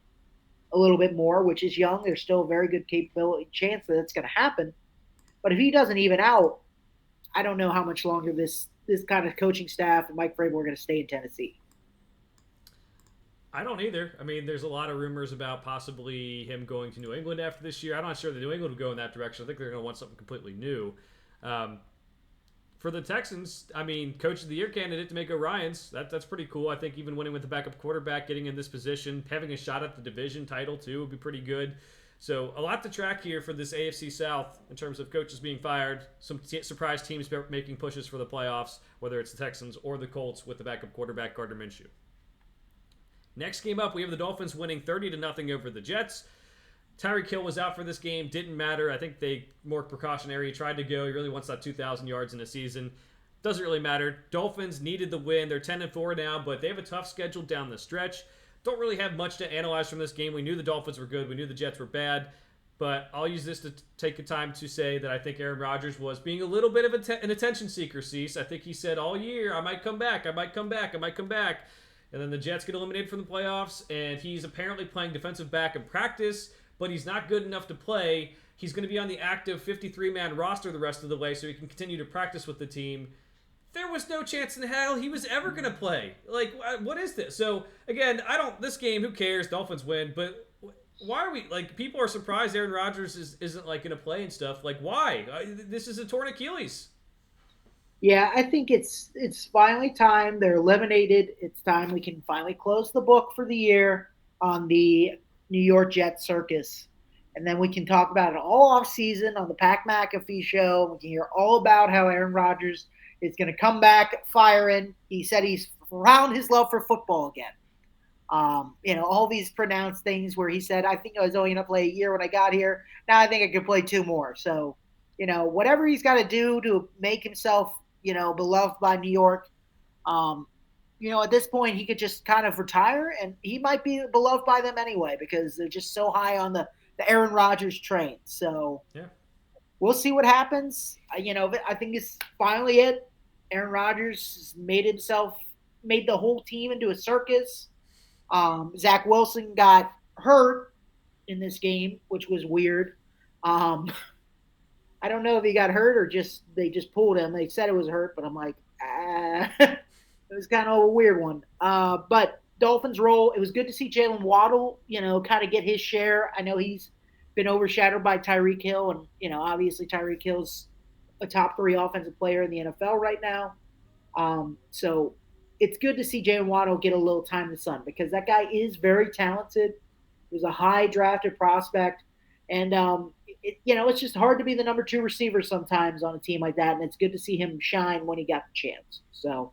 a little bit more, which is young, there's still a very good capability chance that it's going to happen. But if he doesn't even out, I don't know how much longer this kind of coaching staff and Mike Vrabel are going to stay in Tennessee. I don't either. I mean, there's a lot of rumors about possibly him going to New England after this year. I'm not sure that New England will go in that direction. I think they're going to want something completely new. For the Texans, I mean, Coach of the Year candidate D'Amico Ryans, that's pretty cool. I think even winning with the backup quarterback, getting in this position, having a shot at the division title too would be pretty good. So a lot to track here for this AFC South in terms of coaches being fired, some surprise teams making pushes for the playoffs, whether it's the Texans or the Colts with the backup quarterback Gardner Minshew. Next game up, we have the Dolphins winning 30-0 over the Jets. Tyreek Hill was out for this game. Didn't matter. I think they more precautionary. He tried to go. He really wants that 2,000 yards in a season. Doesn't really matter. Dolphins needed the win. They're 10-4 now, but they have a tough schedule down the stretch. Don't really have much to analyze from this game. We knew the Dolphins were good. We knew the Jets were bad. But I'll use this to take a time to say that I think Aaron Rodgers was being a little bit of an attention seeker, Cease. I think he said all year, I might come back. I might come back. I might come back. And then the Jets get eliminated from the playoffs, and he's apparently playing defensive back in practice, but he's not good enough to play. He's going to be on the active 53-man roster the rest of the way so he can continue to practice with the team. There was no chance in hell he was ever going to play. Like, what is this? So, again, this game, who cares? Dolphins win, but why are we, like, people are surprised Aaron Rodgers isn't, like, going to play and stuff. Like, why? This is a torn Achilles. Yeah, I think it's finally time. They're eliminated. It's time we can finally close the book for the year on the New York Jets circus. And then we can talk about it all off season on the Pat McAfee show. We can hear all about how Aaron Rodgers is going to come back firing. He said he's found his love for football again. All these pronounced things where he said, I think I was only going to play a year when I got here. Now I think I could play 2 more. So, whatever he's got to do to make himself, beloved by New York. At this point, he could just kind of retire, and he might be beloved by them anyway because they're just so high on the Aaron Rodgers train. So yeah, we'll see what happens. I think it's finally it. Aaron Rodgers made the whole team into a circus. Zach Wilson got hurt in this game, which was weird. I don't know if he got hurt or they just pulled him. They said it was hurt, but I'm like, it was kind of a weird one. But Dolphins roll. It was good to see Jalen Waddle, kind of get his share. I know he's been overshadowed by Tyreek Hill, and obviously Tyreek Hill's a top 3 offensive player in the NFL right now. So it's good to see Jalen Waddle get a little time in the sun because that guy is very talented. He was a high drafted prospect, and it's just hard to be the number 2 receiver sometimes on a team like that, and it's good to see him shine when he got the chance. So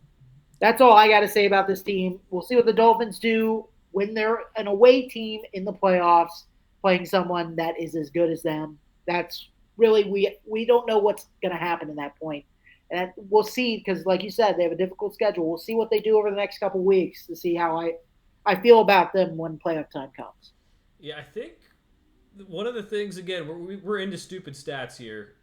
that's all I got to say about this team. We'll see what the Dolphins do when they're an away team in the playoffs playing someone that is as good as them. That's really we don't know what's going to happen in that point, and we'll see because, like you said, they have a difficult schedule. We'll see what they do over the next couple weeks to see how I feel about them when playoff time comes. Yeah, I think one of the things again we're into stupid stats here.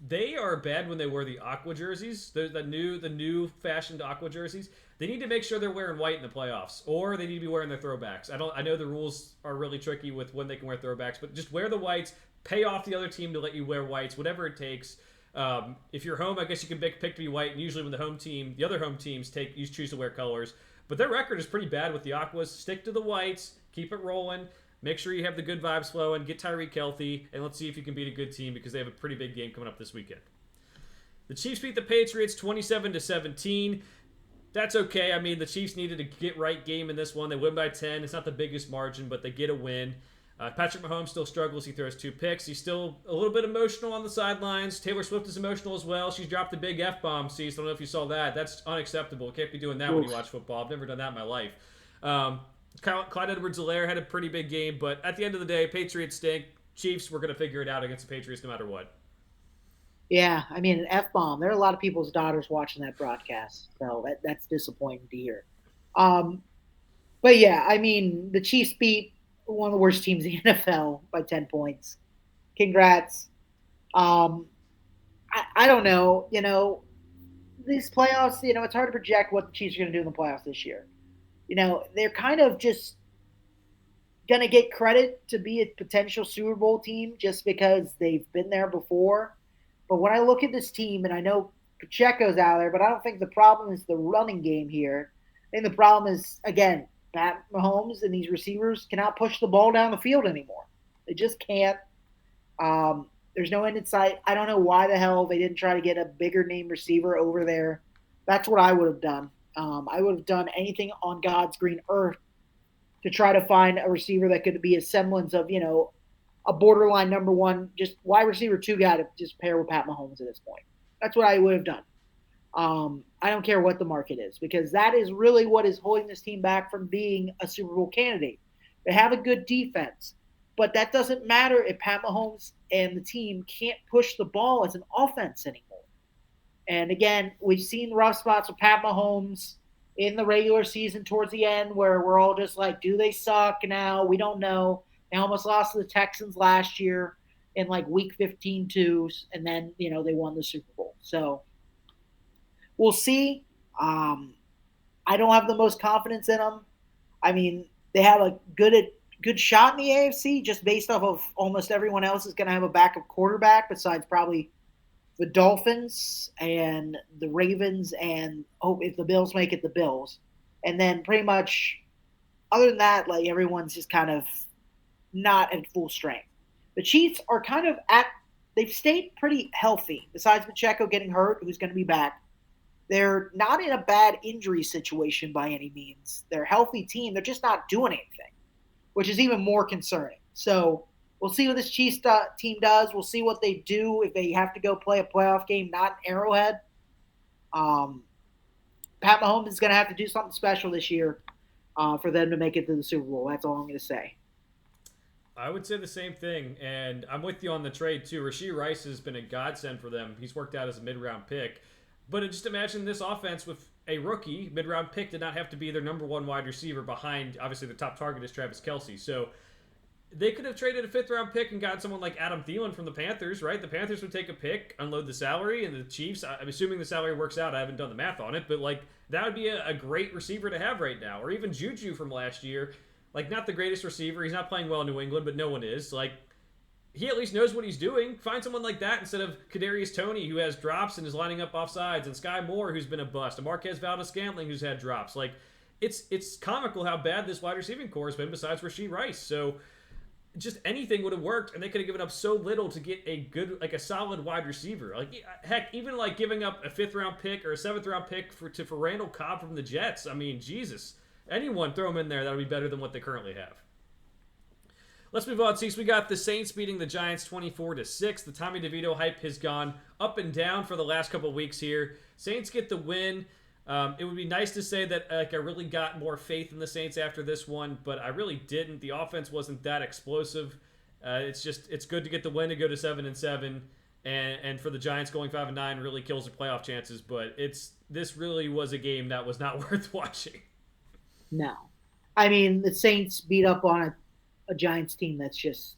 They are bad when they wear the aqua jerseys, the new fashioned aqua jerseys. They need to make sure they're wearing white in the playoffs, or they need to be wearing their throwbacks. I know the rules are really tricky with when they can wear throwbacks, but just wear the whites. Pay off the other team to let you wear whites, whatever it takes. If you're home, I guess you can pick to be white. And usually, when the other home teams choose to wear colors. But their record is pretty bad with the aquas. Stick to the whites, keep it rolling. Make sure you have the good vibes flowing. Get Tyreek healthy, and let's see if you can beat a good team because they have a pretty big game coming up this weekend. The Chiefs beat the Patriots 27-17. That's okay. I mean, the Chiefs needed a get right game in this one. They win by 10. It's not the biggest margin, but they get a win. Patrick Mahomes still struggles. He throws 2 picks. He's still a little bit emotional on the sidelines. Taylor Swift is emotional as well. She's dropped a big F-bomb. I don't know if you saw that. That's unacceptable. Can't be doing that when you watch football. I've never done that in my life. Clyde Edwards-Helaire had a pretty big game, but at the end of the day, Patriots stink. Chiefs, we're going to figure it out against the Patriots no matter what. Yeah, I mean, an F bomb. There are a lot of people's daughters watching that broadcast, so that's disappointing to hear. Um, but yeah, I mean, the Chiefs beat one of the worst teams in the NFL by 10 points. Congrats. Um, I don't know. These playoffs, it's hard to project what the Chiefs are going to do in the playoffs this year. They're kind of just going to get credit to be a potential Super Bowl team just because they've been there before. But when I look at this team, and I know Pacheco's out there, but I don't think the problem is the running game here. I think the problem is, again, Pat Mahomes and these receivers cannot push the ball down the field anymore. They just can't. There's no end in sight. I don't know why the hell they didn't try to get a bigger name receiver over there. That's what I would have done. I would have done anything on God's green earth to try to find a receiver that could be a semblance of, a borderline number one, just wide receiver 2 guy to just pair with Pat Mahomes at this point. That's what I would have done. I don't care what the market is because that is really what is holding this team back from being a Super Bowl candidate. They have a good defense, but that doesn't matter if Pat Mahomes and the team can't push the ball as an offense anymore. And again, we've seen rough spots with Pat Mahomes in the regular season towards the end where we're all just like, do they suck now? We don't know. They almost lost to the Texans last year in like week 15 too, and then, they won the Super Bowl. So we'll see. I don't have the most confidence in them. I mean, they have a good shot in the AFC just based off of almost everyone else is going to have a backup quarterback besides probably the Dolphins and the Ravens and if the Bills make it, the Bills. And then pretty much other than that, like everyone's just kind of not at full strength. The Chiefs are kind of they've stayed pretty healthy besides Pacheco getting hurt, who's going to be back. They're not in a bad injury situation by any means. They're a healthy team. They're just not doing anything, which is even more concerning. So we'll see what this Chiefs team does. We'll see what they do if they have to go play a playoff game, not in Arrowhead. Pat Mahomes is going to have to do something special this year for them to make it to the Super Bowl. That's all I'm going to say. I would say the same thing, and I'm with you on the trade too. Rashee Rice has been a godsend for them. He's worked out as a mid-round pick. But just imagine this offense with a rookie mid-round pick did not have to be their number one wide receiver behind, obviously, the top target is Travis Kelce. So they could have traded a fifth-round pick and gotten someone like Adam Thielen from the Panthers, right? The Panthers would take a pick, unload the salary, and the Chiefs, I'm assuming the salary works out. I haven't done the math on it, but like that would be a great receiver to have right now. Or even Juju from last year. Like, not the greatest receiver. He's not playing well in New England, but no one is. Like, he at least knows what he's doing. Find someone like that instead of Kadarius Toney, who has drops and is lining up off sides, and Sky Moore, who's been a bust, and Marquez Valdes-Scantling, who's had drops. Like, it's comical how bad this wide receiving core has been besides Rashee Rice. So just anything would have worked, and they could have given up so little to get a good, like a solid wide receiver. Like, heck, even like giving up a 5th-round pick or a 7th-round pick for Randall Cobb from the Jets. I mean, Jesus. Anyone throw them in there, that would be better than what they currently have. Let's move on, Cease. We got the Saints beating the Giants 24-6. The Tommy DeVito hype has gone up and down for the last couple of weeks here. Saints get the win. It would be nice to say that I really got more faith in the Saints after this one, but I really didn't. The offense wasn't that explosive. It's good to get the win to go to 7-7, and for the Giants going 5-9 really kills their playoff chances. But this really was a game that was not worth watching. No. I mean, the Saints beat up on a Giants team that's just,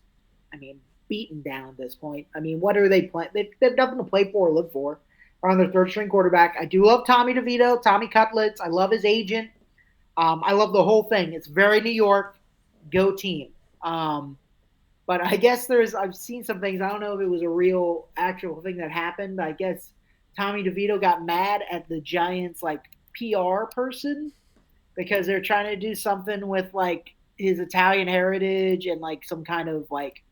I mean, beaten down at this point. I mean, what are they playing? They've nothing to play for or live for. Are on their third string quarterback. I do love Tommy DeVito, Tommy Cutlets. I love his agent. I love the whole thing. It's very New York. Go team. But I guess I've seen some things. I don't know if it was a real, actual thing that happened. I guess Tommy DeVito got mad at the Giants, like, PR person because they're trying to do something with, like, his Italian heritage and, like, some kind of, like,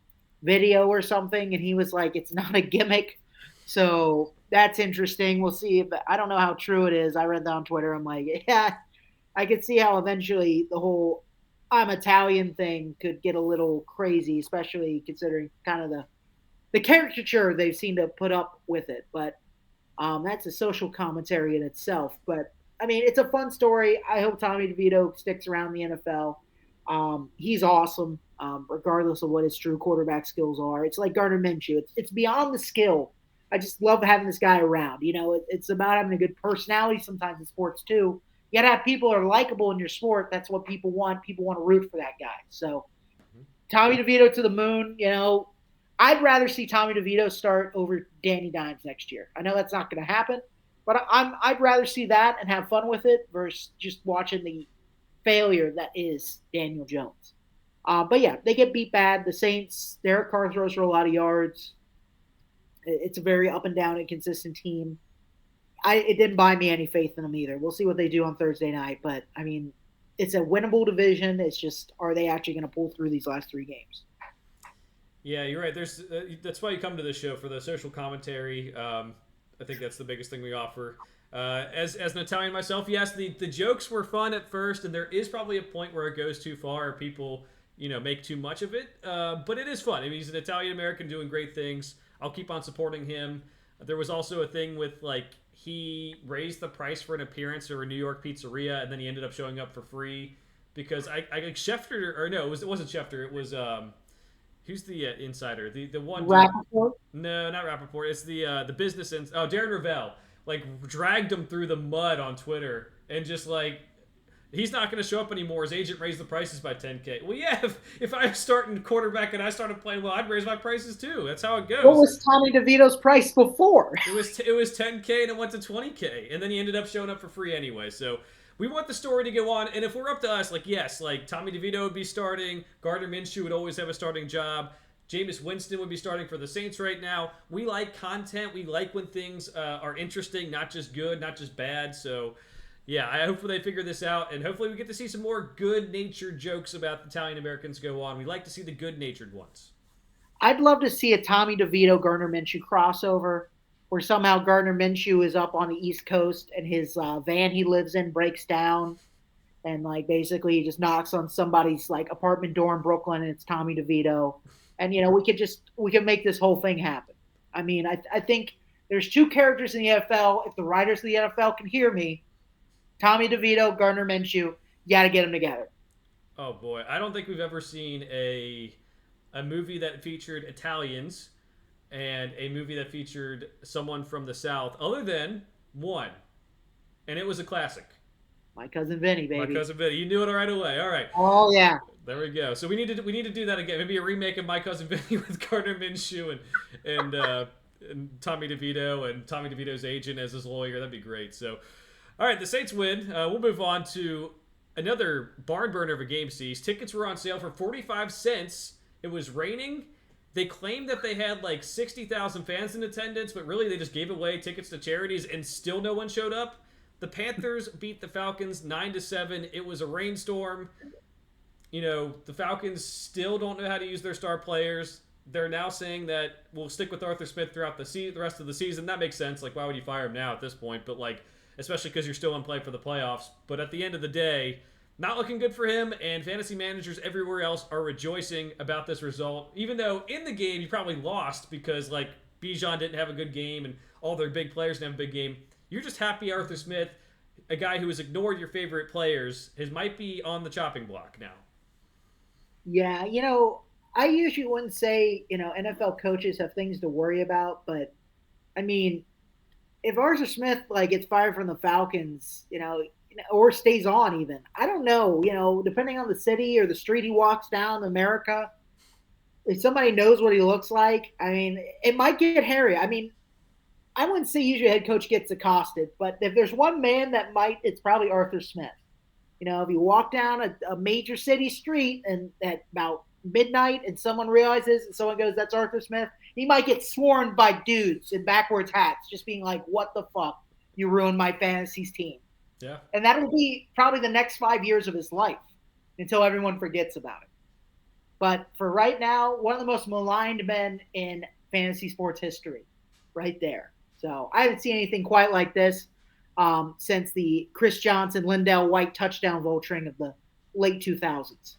video or something. And he was like, it's not a gimmick. So that's interesting. We'll see if, I don't know how true it is. I read that on Twitter. I'm like, yeah, I could see how eventually the whole I'm Italian thing could get a little crazy, especially considering kind of the caricature they've seemed to put up with it. But that's a social commentary in itself. But I mean, it's a fun story. I hope Tommy DeVito sticks around the NFL. He's awesome, regardless of what his true quarterback skills are. It's like Gardner Minshew. It's beyond the skill. I just love having this guy around. It's about having a good personality sometimes in sports too. You got to have people that are likable in your sport. That's what people want. People want to root for that guy. So Tommy DeVito to the moon. I'd rather see Tommy DeVito start over Danny Dimes next year. I know that's not going to happen, but I'd rather see that and have fun with it versus just watching the failure that is Daniel Jones. But yeah, they get beat bad. The Saints, Derek Carr throws for a lot of yards. It's a very up and down, inconsistent team. It didn't buy me any faith in them either. We'll see what they do on Thursday night. But, I mean, it's a winnable division. It's just, are they actually going to pull through these last 3 games? Yeah, you're right. That's why you come to this show, for the social commentary. I think that's the biggest thing we offer. As an Italian myself, yes, the jokes were fun at first, and there is probably a point where it goes too far, or people make too much of it. But it is fun. I mean, he's an Italian American doing great things. I'll keep on supporting him. There was also a thing with, like, he raised the price for an appearance or a New York pizzeria, and then he ended up showing up for free because I Schefter, or no, it wasn't Schefter. It was who's the insider? The one. Rappaport? No, not Rappaport. It's the business. Darren Ravel, like, dragged him through the mud on Twitter and just like, he's not going to show up anymore. His agent raised the prices by $10K. Well, yeah, if I was starting quarterback and I started playing well, I'd raise my prices too. That's how it goes. What was Tommy DeVito's price before? It was $10K and it went to $20K, and then he ended up showing up for free anyway. So we want the story to go on, and if we're up to us, like, yes, like, Tommy DeVito would be starting, Gardner Minshew would always have a starting job, Jameis Winston would be starting for the Saints right now. We like content. We like when things are interesting, not just good, not just bad. So yeah, I hope they figure this out, and hopefully we get to see some more good-natured jokes about Italian Americans go on. We like to see the good-natured ones. I'd love to see a Tommy DeVito Gardner Minshew crossover, where somehow Gardner Minshew is up on the East Coast and his van he lives in breaks down, and like basically he just knocks on somebody's like apartment door in Brooklyn, and it's Tommy DeVito, and we can make this whole thing happen. I mean, I think there's 2 characters in the NFL. If the writers of the NFL can hear me, Tommy DeVito, Gardner Minshew, you got to get them together. Oh boy, I don't think we've ever seen a movie that featured Italians and a movie that featured someone from the South, other than one, and it was a classic. My Cousin Vinny, baby. My Cousin Vinny, you knew it right away. All right. Oh yeah. There we go. So we need to do that again. Maybe a remake of My Cousin Vinny with Gardner Minshew and Tommy DeVito and Tommy DeVito's agent as his lawyer. That'd be great. So. All right, the Saints win. We'll move on to another barn burner of a game, Cease. Tickets were on sale for 45 cents. It was raining. They claimed that they had like 60,000 fans in attendance, but really they just gave away tickets to charities and still no one showed up. The Panthers beat the Falcons 9-7. It was a rainstorm. The Falcons still don't know how to use their star players. They're now saying that we'll stick with Arthur Smith throughout the rest of the season. That makes sense. Like, why would you fire him now at this point? But like, especially because you're still in play for the playoffs. But at the end of the day, not looking good for him, and fantasy managers everywhere else are rejoicing about this result, even though in the game you probably lost because, like, Bijan didn't have a good game and all their big players didn't have a big game. You're just happy Arthur Smith, a guy who has ignored your favorite players, might be on the chopping block now. Yeah, I usually wouldn't say, NFL coaches have things to worry about, but I mean, if Arthur Smith like gets fired from the Falcons, or stays on even, I don't know, depending on the city or the street he walks down, America, if somebody knows what he looks like, I mean, it might get hairy. I mean, I wouldn't say usually a head coach gets accosted, but if there's one man that might, it's probably Arthur Smith. If you walk down a major city street and at about midnight and someone realizes and someone goes, that's Arthur Smith, he might get sworn by dudes in backwards hats, just being like, what the fuck? You ruined my fantasies team. Yeah. And that'll be probably the next 5 years of his life until everyone forgets about it. But for right now, one of the most maligned men in fantasy sports history, right there. So I haven't seen anything quite like this since the Chris Johnson, Lindell White touchdown vulturing of the late 2000s.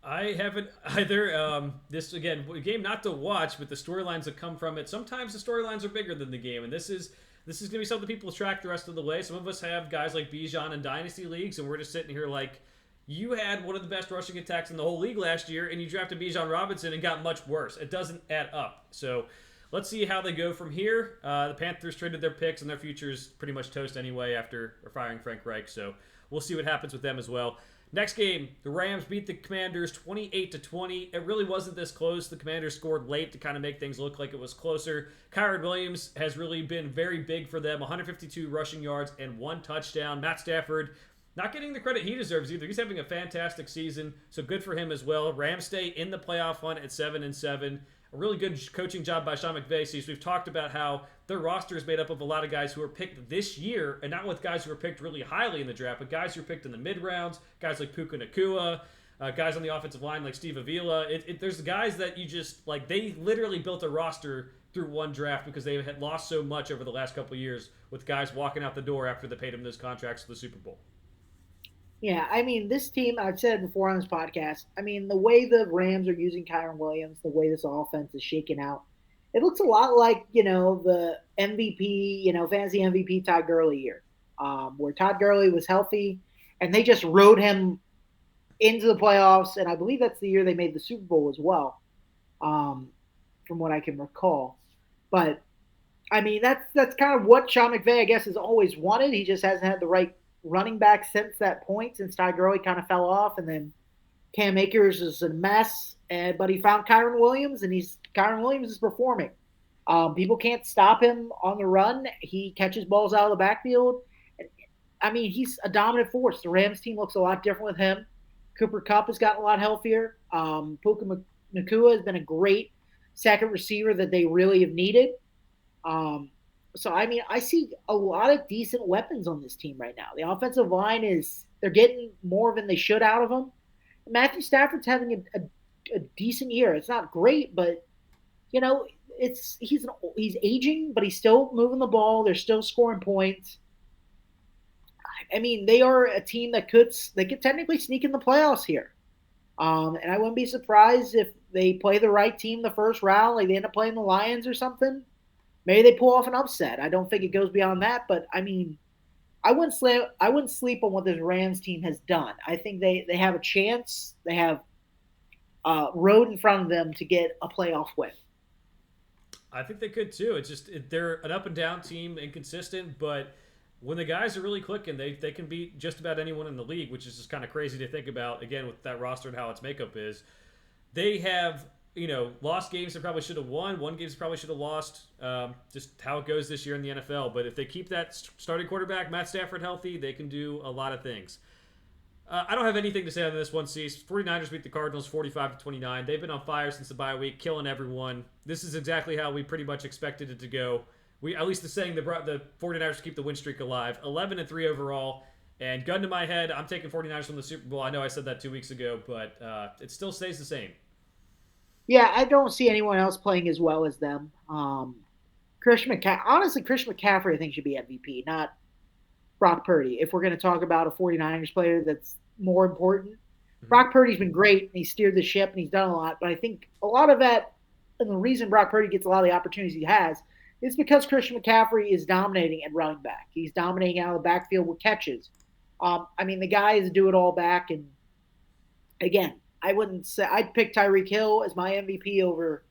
I haven't either. This again, a game not to watch, but the storylines that come from it. Sometimes the storylines are bigger than the game, and this is going to be something people track the rest of the way. Some of us have guys like Bijan in dynasty leagues, and we're just sitting here like, you had one of the best rushing attacks in the whole league last year, and you drafted Bijan Robinson and got much worse. It doesn't add up. So let's see how they go from here. The Panthers traded their picks, and their future's pretty much toast anyway after firing Frank Reich. So we'll see what happens with them as well. Next game, the Rams beat the Commanders 28-20. It really wasn't this close. The Commanders scored late to kind of make things look like it was closer. Kyren Williams has really been very big for them. 152 rushing yards and 1 touchdown. Matt Stafford not getting the credit he deserves either. He's having a fantastic season, so good for him as well. Rams stay in the playoff hunt at 7-7. A really good coaching job by Sean McVay. So we've talked about how their roster is made up of a lot of guys who were picked this year, and not with guys who were picked really highly in the draft, but guys who were picked in the mid-rounds, guys like Puka Nacua, guys on the offensive line like Steve Avila. There's guys that you just, like, they literally built a roster through one draft because they had lost so much over the last couple of years with guys walking out the door after they paid them those contracts for the Super Bowl. Yeah, I mean, this team, I've said it before on this podcast, I mean, the way the Rams are using Kyren Williams, the way this offense is shaking out, it looks a lot like, the MVP, fantasy MVP Todd Gurley year, where Todd Gurley was healthy and they just rode him into the playoffs. And I believe that's the year they made the Super Bowl as well, from what I can recall. But, I mean, that's kind of what Sean McVay, I guess, has always wanted. He just hasn't had the right running back since that point, since Todd Gurley kind of fell off, and then Cam Akers is a mess. But he found Kyren Williams, and Kyren Williams is performing. People can't stop him on the run. He catches balls out of the backfield. I mean, he's a dominant force. The Rams team looks a lot different with him. Cooper Kupp has gotten a lot healthier. Puka Nacua has been a great second receiver that they really have needed. So, I mean, I see a lot of decent weapons on this team right now. The offensive line they're getting more than they should out of them. Matthew Stafford's having a decent year. It's not great, but, he's aging, but he's still moving the ball. They're still scoring points. I mean, they are a team that could technically sneak in the playoffs here. And I wouldn't be surprised if they play the right team the first round, like they end up playing the Lions or something. Maybe they pull off an upset. I don't think it goes beyond that, but I mean, I wouldn't sleep on what this Rams team has done. I think they have a chance. They have road in front of them to get a playoff win. I think they could too. It's just they're an up and down team, inconsistent, but when the guys are really clicking, they can beat just about anyone in the league, which is just kind of crazy to think about. Again, with that roster and how its makeup is, they have lost games they probably should have won games they probably should have lost. Just how it goes this year in the NFL. But if they keep that starting quarterback Matt Stafford healthy, they can do a lot of things. I don't have anything to say on this one, Cease. 49ers beat the Cardinals 45-29. They've been on fire since the bye week, killing everyone. This is exactly how we pretty much expected it to go. At least the saying that brought the 49ers to keep the win streak alive. 11-3 overall. And gun to my head, I'm taking 49ers from the Super Bowl. I know I said that 2 weeks ago, but it still stays the same. Yeah, I don't see anyone else playing as well as them. Honestly, Christian McCaffrey, I think, should be MVP, not Brock Purdy. If we're going to talk about a 49ers player that's more important, Brock Purdy's been great, and he's steered the ship, and he's done a lot. But I think a lot of that, and the reason Brock Purdy gets a lot of the opportunities he has, is because Christian McCaffrey is dominating at running back. He's dominating out of the backfield with catches. I mean, the guy is a do-it-all back, and again, I wouldn't say I'd pick Tyreek Hill as my MVP over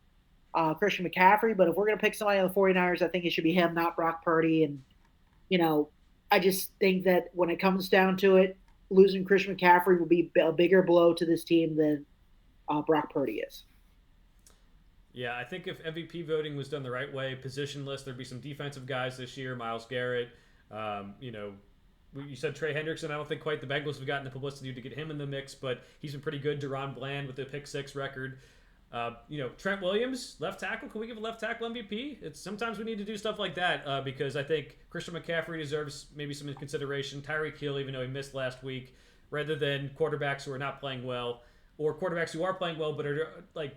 Christian McCaffrey. But if we're gonna pick somebody on the 49ers, I think it should be him, not Brock Purdy. And you know, I just think that when it comes down to it, losing Christian McCaffrey will be a bigger blow to this team than Brock Purdy is. Yeah, I think if MVP voting was done the right way, positionless, there'd be some defensive guys this year. Myles Garrett, you know, you said Trey Hendrickson. I don't think quite the Bengals have gotten the publicity to get him in the mix, but he's been pretty good. Deron Bland with the pick six record. You know, Trent Williams, left tackle. Can we give a left tackle MVP? It's sometimes we need to do stuff like that because I think Christian McCaffrey deserves maybe some consideration. Tyreek Hill, even though he missed last week, rather than quarterbacks who are not playing well or quarterbacks who are playing well but are like.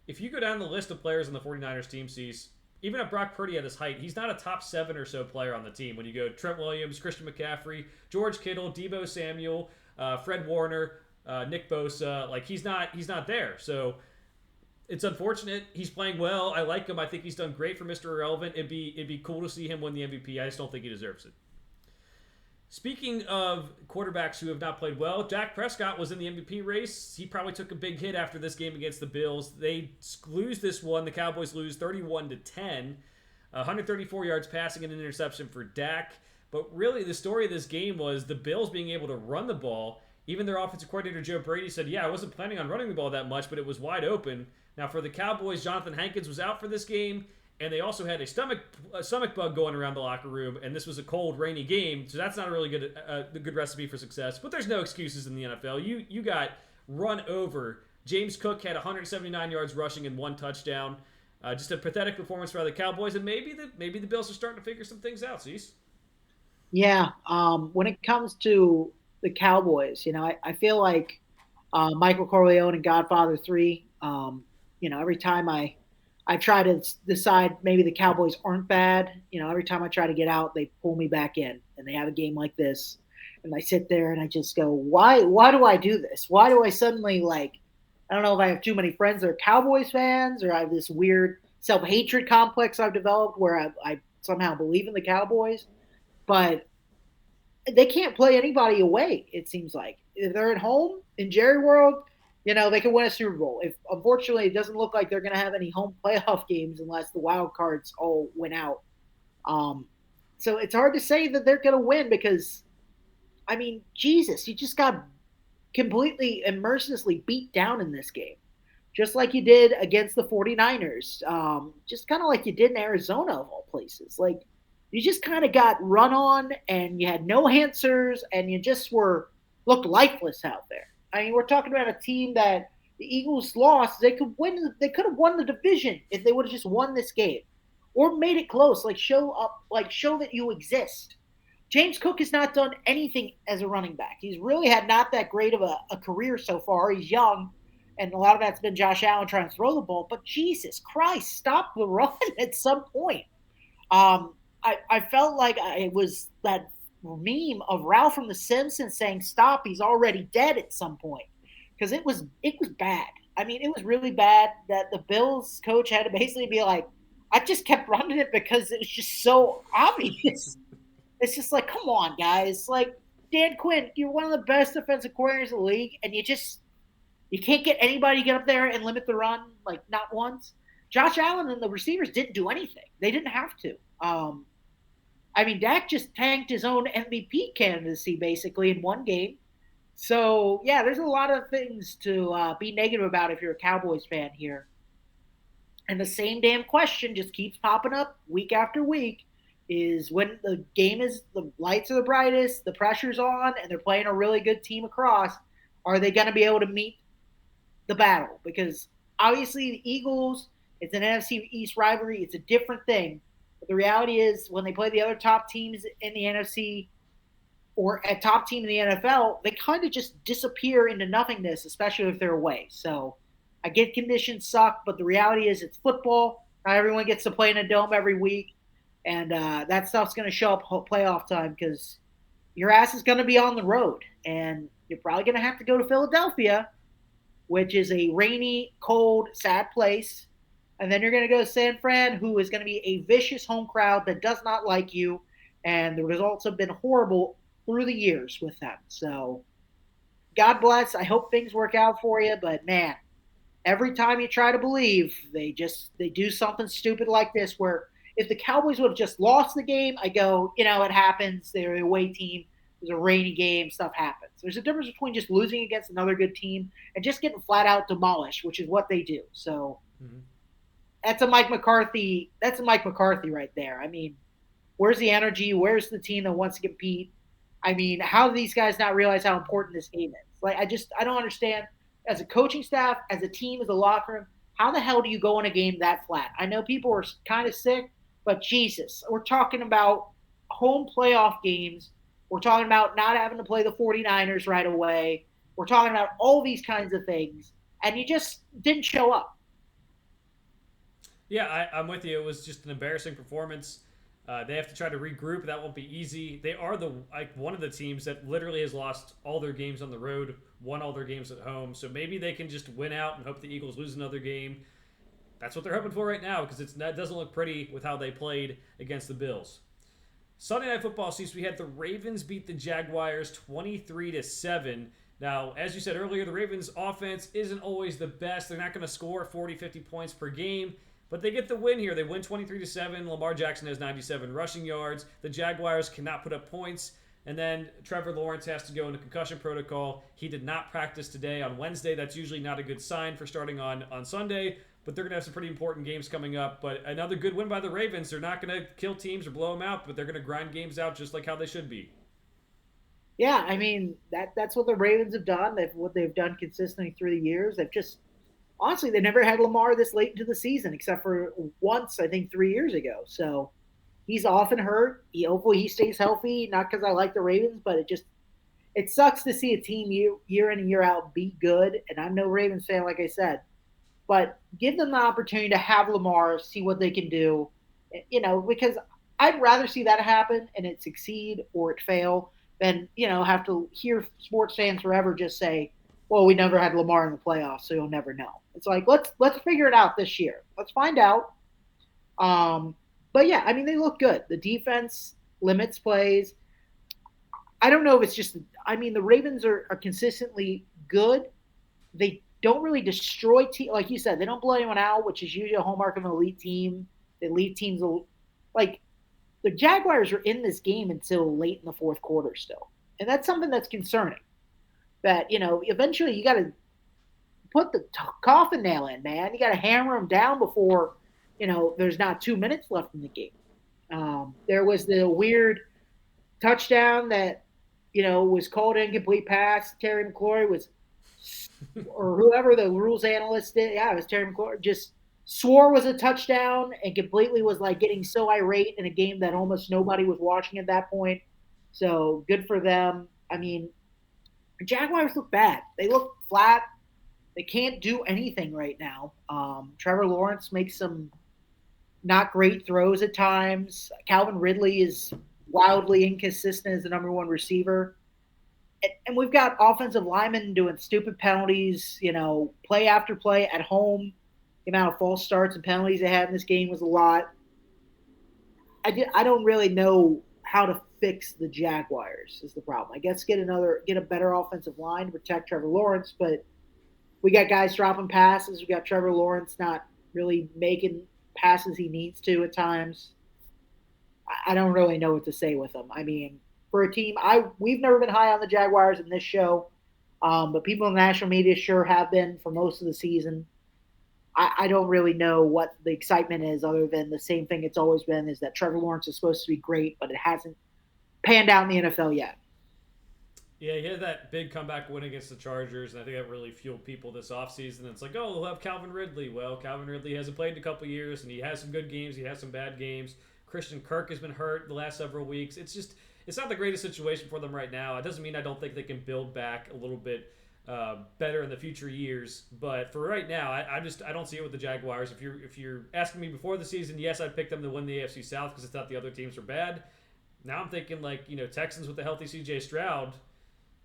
If you go down the list of players on the 49ers team, sees even at Brock Purdy at his height, he's not a top 7 or so player on the team. When you go Trent Williams, Christian McCaffrey, George Kittle, Debo Samuel, Fred Warner, Nick Bosa, like he's not there. So it's unfortunate. He's playing well. I like him. I think he's done great for Mr. Irrelevant. It'd be cool to see him win the MVP. I just don't think he deserves it. Speaking of quarterbacks who have not played well, Dak Prescott was in the MVP race. He probably took a big hit after this game against the Bills. They lose this one. The Cowboys lose 31-10. 134 yards passing and an interception for Dak. But really, the story of this game was the Bills being able to run the ball. Even their offensive coordinator, Joe Brady, said, yeah, I wasn't planning on running the ball that much, but it was wide open. Now, for the Cowboys, Jonathan Hankins was out for this game. And they also had a stomach bug going around the locker room, and this was a cold, rainy game, so that's not a really good recipe for success. But there's no excuses in the NFL. You got run over. James Cook had 179 yards rushing and 1 touchdown. Just a pathetic performance by the Cowboys, and maybe the Bills are starting to figure some things out. Cease. Yeah, when it comes to the Cowboys, I feel like Michael Corleone and Godfather 3, every time I try to decide maybe the Cowboys aren't bad. Every time I try to get out, they pull me back in, and they have a game like this, and I sit there and I just go, why do I do this? Why do I suddenly I don't know if I have too many friends that are Cowboys fans, or I have this weird self-hatred complex I've developed where I somehow believe in the Cowboys, but they can't play anybody away. It seems like if they're at home in Jerry World, they can win a Super Bowl. If unfortunately it doesn't look like they're going to have any home playoff games unless the wild cards all win out. So it's hard to say that they're going to win because, I mean, Jesus, you just got completely and mercilessly beat down in this game, just like you did against the 49ers, just kind of like you did in Arizona of all places. Like you just kind of got run on and you had no answers and you just looked lifeless out there. I mean, we're talking about a team that the Eagles lost. They could win. They could have won the division if they would have just won this game, or made it close. Show that you exist. James Cook has not done anything as a running back. He's really had not that great of a career so far. He's young, and a lot of that's been Josh Allen trying to throw the ball. But Jesus Christ, stop the run at some point. I felt like I was that meme of Ralph from The Simpsons saying stop, he's already dead at some point, because it was bad. I mean, it was really bad that the Bills coach had to basically be like, I just kept running it because it was just so obvious. It's just like, come on, guys. Like, Dan Quinn, you're one of the best defensive coordinators in the league, and you can't get anybody to get up there and limit the run, like, not once. Josh Allen and the receivers didn't do anything. They didn't have to. I mean, Dak just tanked his own MVP candidacy basically in one game. So, yeah, there's a lot of things to be negative about if you're a Cowboys fan here. And the same damn question just keeps popping up week after week is when the lights are the brightest, the pressure's on, and they're playing a really good team across, are they going to be able to meet the battle? Because obviously the Eagles, it's an NFC East rivalry. It's a different thing. But the reality is when they play the other top teams in the NFC or a top team in the NFL, they kind of just disappear into nothingness, especially if they're away. So I get conditions suck, but the reality is it's football. Not everyone gets to play in a dome every week. And that stuff's going to show up playoff time because your ass is going to be on the road. And you're probably going to have to go to Philadelphia, which is a rainy, cold, sad place. And then you're going to go to San Fran, who is going to be a vicious home crowd that does not like you. And the results have been horrible through the years with them. So God bless. I hope things work out for you, but man, every time you try to believe, they do something stupid like this. Where if the Cowboys would have just lost the game, I go, it happens. They're an away team. There's a rainy game. Stuff happens. There's a difference between just losing against another good team and just getting flat out demolished, which is what they do. So Mhm. that's a Mike McCarthy. That's a Mike McCarthy right there. I mean, where's the energy? Where's the team that wants to compete? I mean, how do these guys not realize how important this game is? Like, I don't understand. As a coaching staff, as a team, as a locker room, how the hell do you go in a game that flat? I know people are kind of sick, but Jesus, we're talking about home playoff games. We're talking about not having to play the 49ers right away. We're talking about all these kinds of things, and you just didn't show up. Yeah, I'm with you. It was just an embarrassing performance. They have to try to regroup. That won't be easy. They are one of the teams that literally has lost all their games on the road, won all their games at home. So maybe they can just win out and hope the Eagles lose another game. That's what they're hoping for right now because that doesn't look pretty with how they played against the Bills. Sunday Night Football season, we had the Ravens beat the Jaguars 23-7. Now, as you said earlier, the Ravens offense isn't always the best. They're not going to score 40, 50 points per game, but they get the win here. They win 23-7. Lamar Jackson has 97 rushing yards. The Jaguars cannot put up points. And then Trevor Lawrence has to go into concussion protocol. He did not practice today on Wednesday. That's usually not a good sign for starting on Sunday, but they're going to have some pretty important games coming up. But another good win by the Ravens. They're not going to kill teams or blow them out, but they're going to grind games out just like how they should be. Yeah, I mean that's what the Ravens have done. What they've done consistently through the years. They've just honestly they never had Lamar this late into the season except for once I think 3 years ago. So he's often hurt. Hopefully he stays healthy. Not because I like the Ravens, but it sucks to see a team year in and year out be good. And I'm no Ravens fan, like I said, but give them the opportunity to have Lamar, see what they can do. Because I'd rather see that happen and it succeed or it fail than have to hear sports fans forever just say, "Well, we never had Lamar in the playoffs, so you'll never know." It's like let's figure it out this year. Let's find out. Um, but yeah, I mean they look good. The defense limits plays. I don't know if it's just. I mean the Ravens are consistently good. They don't really destroy like you said. They don't blow anyone out, which is usually a hallmark of an elite team. They leave teams like the Jaguars are in this game until late in the fourth quarter still, and that's something that's concerning. That eventually you got to put the coffin nail in, man. You got to hammer them down before there's not 2 minutes left in the game. There was the weird touchdown that was called incomplete pass. Terry McLaurin was, or whoever the rules analyst did. Yeah, it was Terry McLaurin. Just swore was a touchdown and completely was like getting so irate in a game that almost nobody was watching at that point. So good for them. I mean, the Jaguars look bad. They look flat. They can't do anything right now. Trevor Lawrence makes some not great throws at times. Calvin Ridley is wildly inconsistent as the number one receiver. And we've got offensive linemen doing stupid penalties, play after play at home. The amount of false starts and penalties they had in this game was a lot. I don't really know how to fix the Jaguars is the problem. I guess get a better offensive line to protect Trevor Lawrence, but we got guys dropping passes. We got Trevor Lawrence not really making passes he needs to at times. I don't really know what to say with them. I mean, for a team, we've never been high on the Jaguars in this show, but people in the national media sure have been for most of the season. I don't really know what the excitement is other than the same thing it's always been is that Trevor Lawrence is supposed to be great, but it hasn't panned out in the NFL yet. Yeah, he had that big comeback win against the Chargers, and I think that really fueled people this offseason. It's like, oh, we'll have Calvin Ridley. Well, Calvin Ridley hasn't played in a couple years, and he has some good games. He has some bad games. Christian Kirk has been hurt the last several weeks. It's not the greatest situation for them right now. It doesn't mean I don't think they can build back a little bit better in the future years. But for right now, I don't see it with the Jaguars. If you're asking me before the season, yes, I'd pick them to win the AFC South because I thought the other teams were bad. Now I'm thinking like Texans with the healthy C.J. Stroud.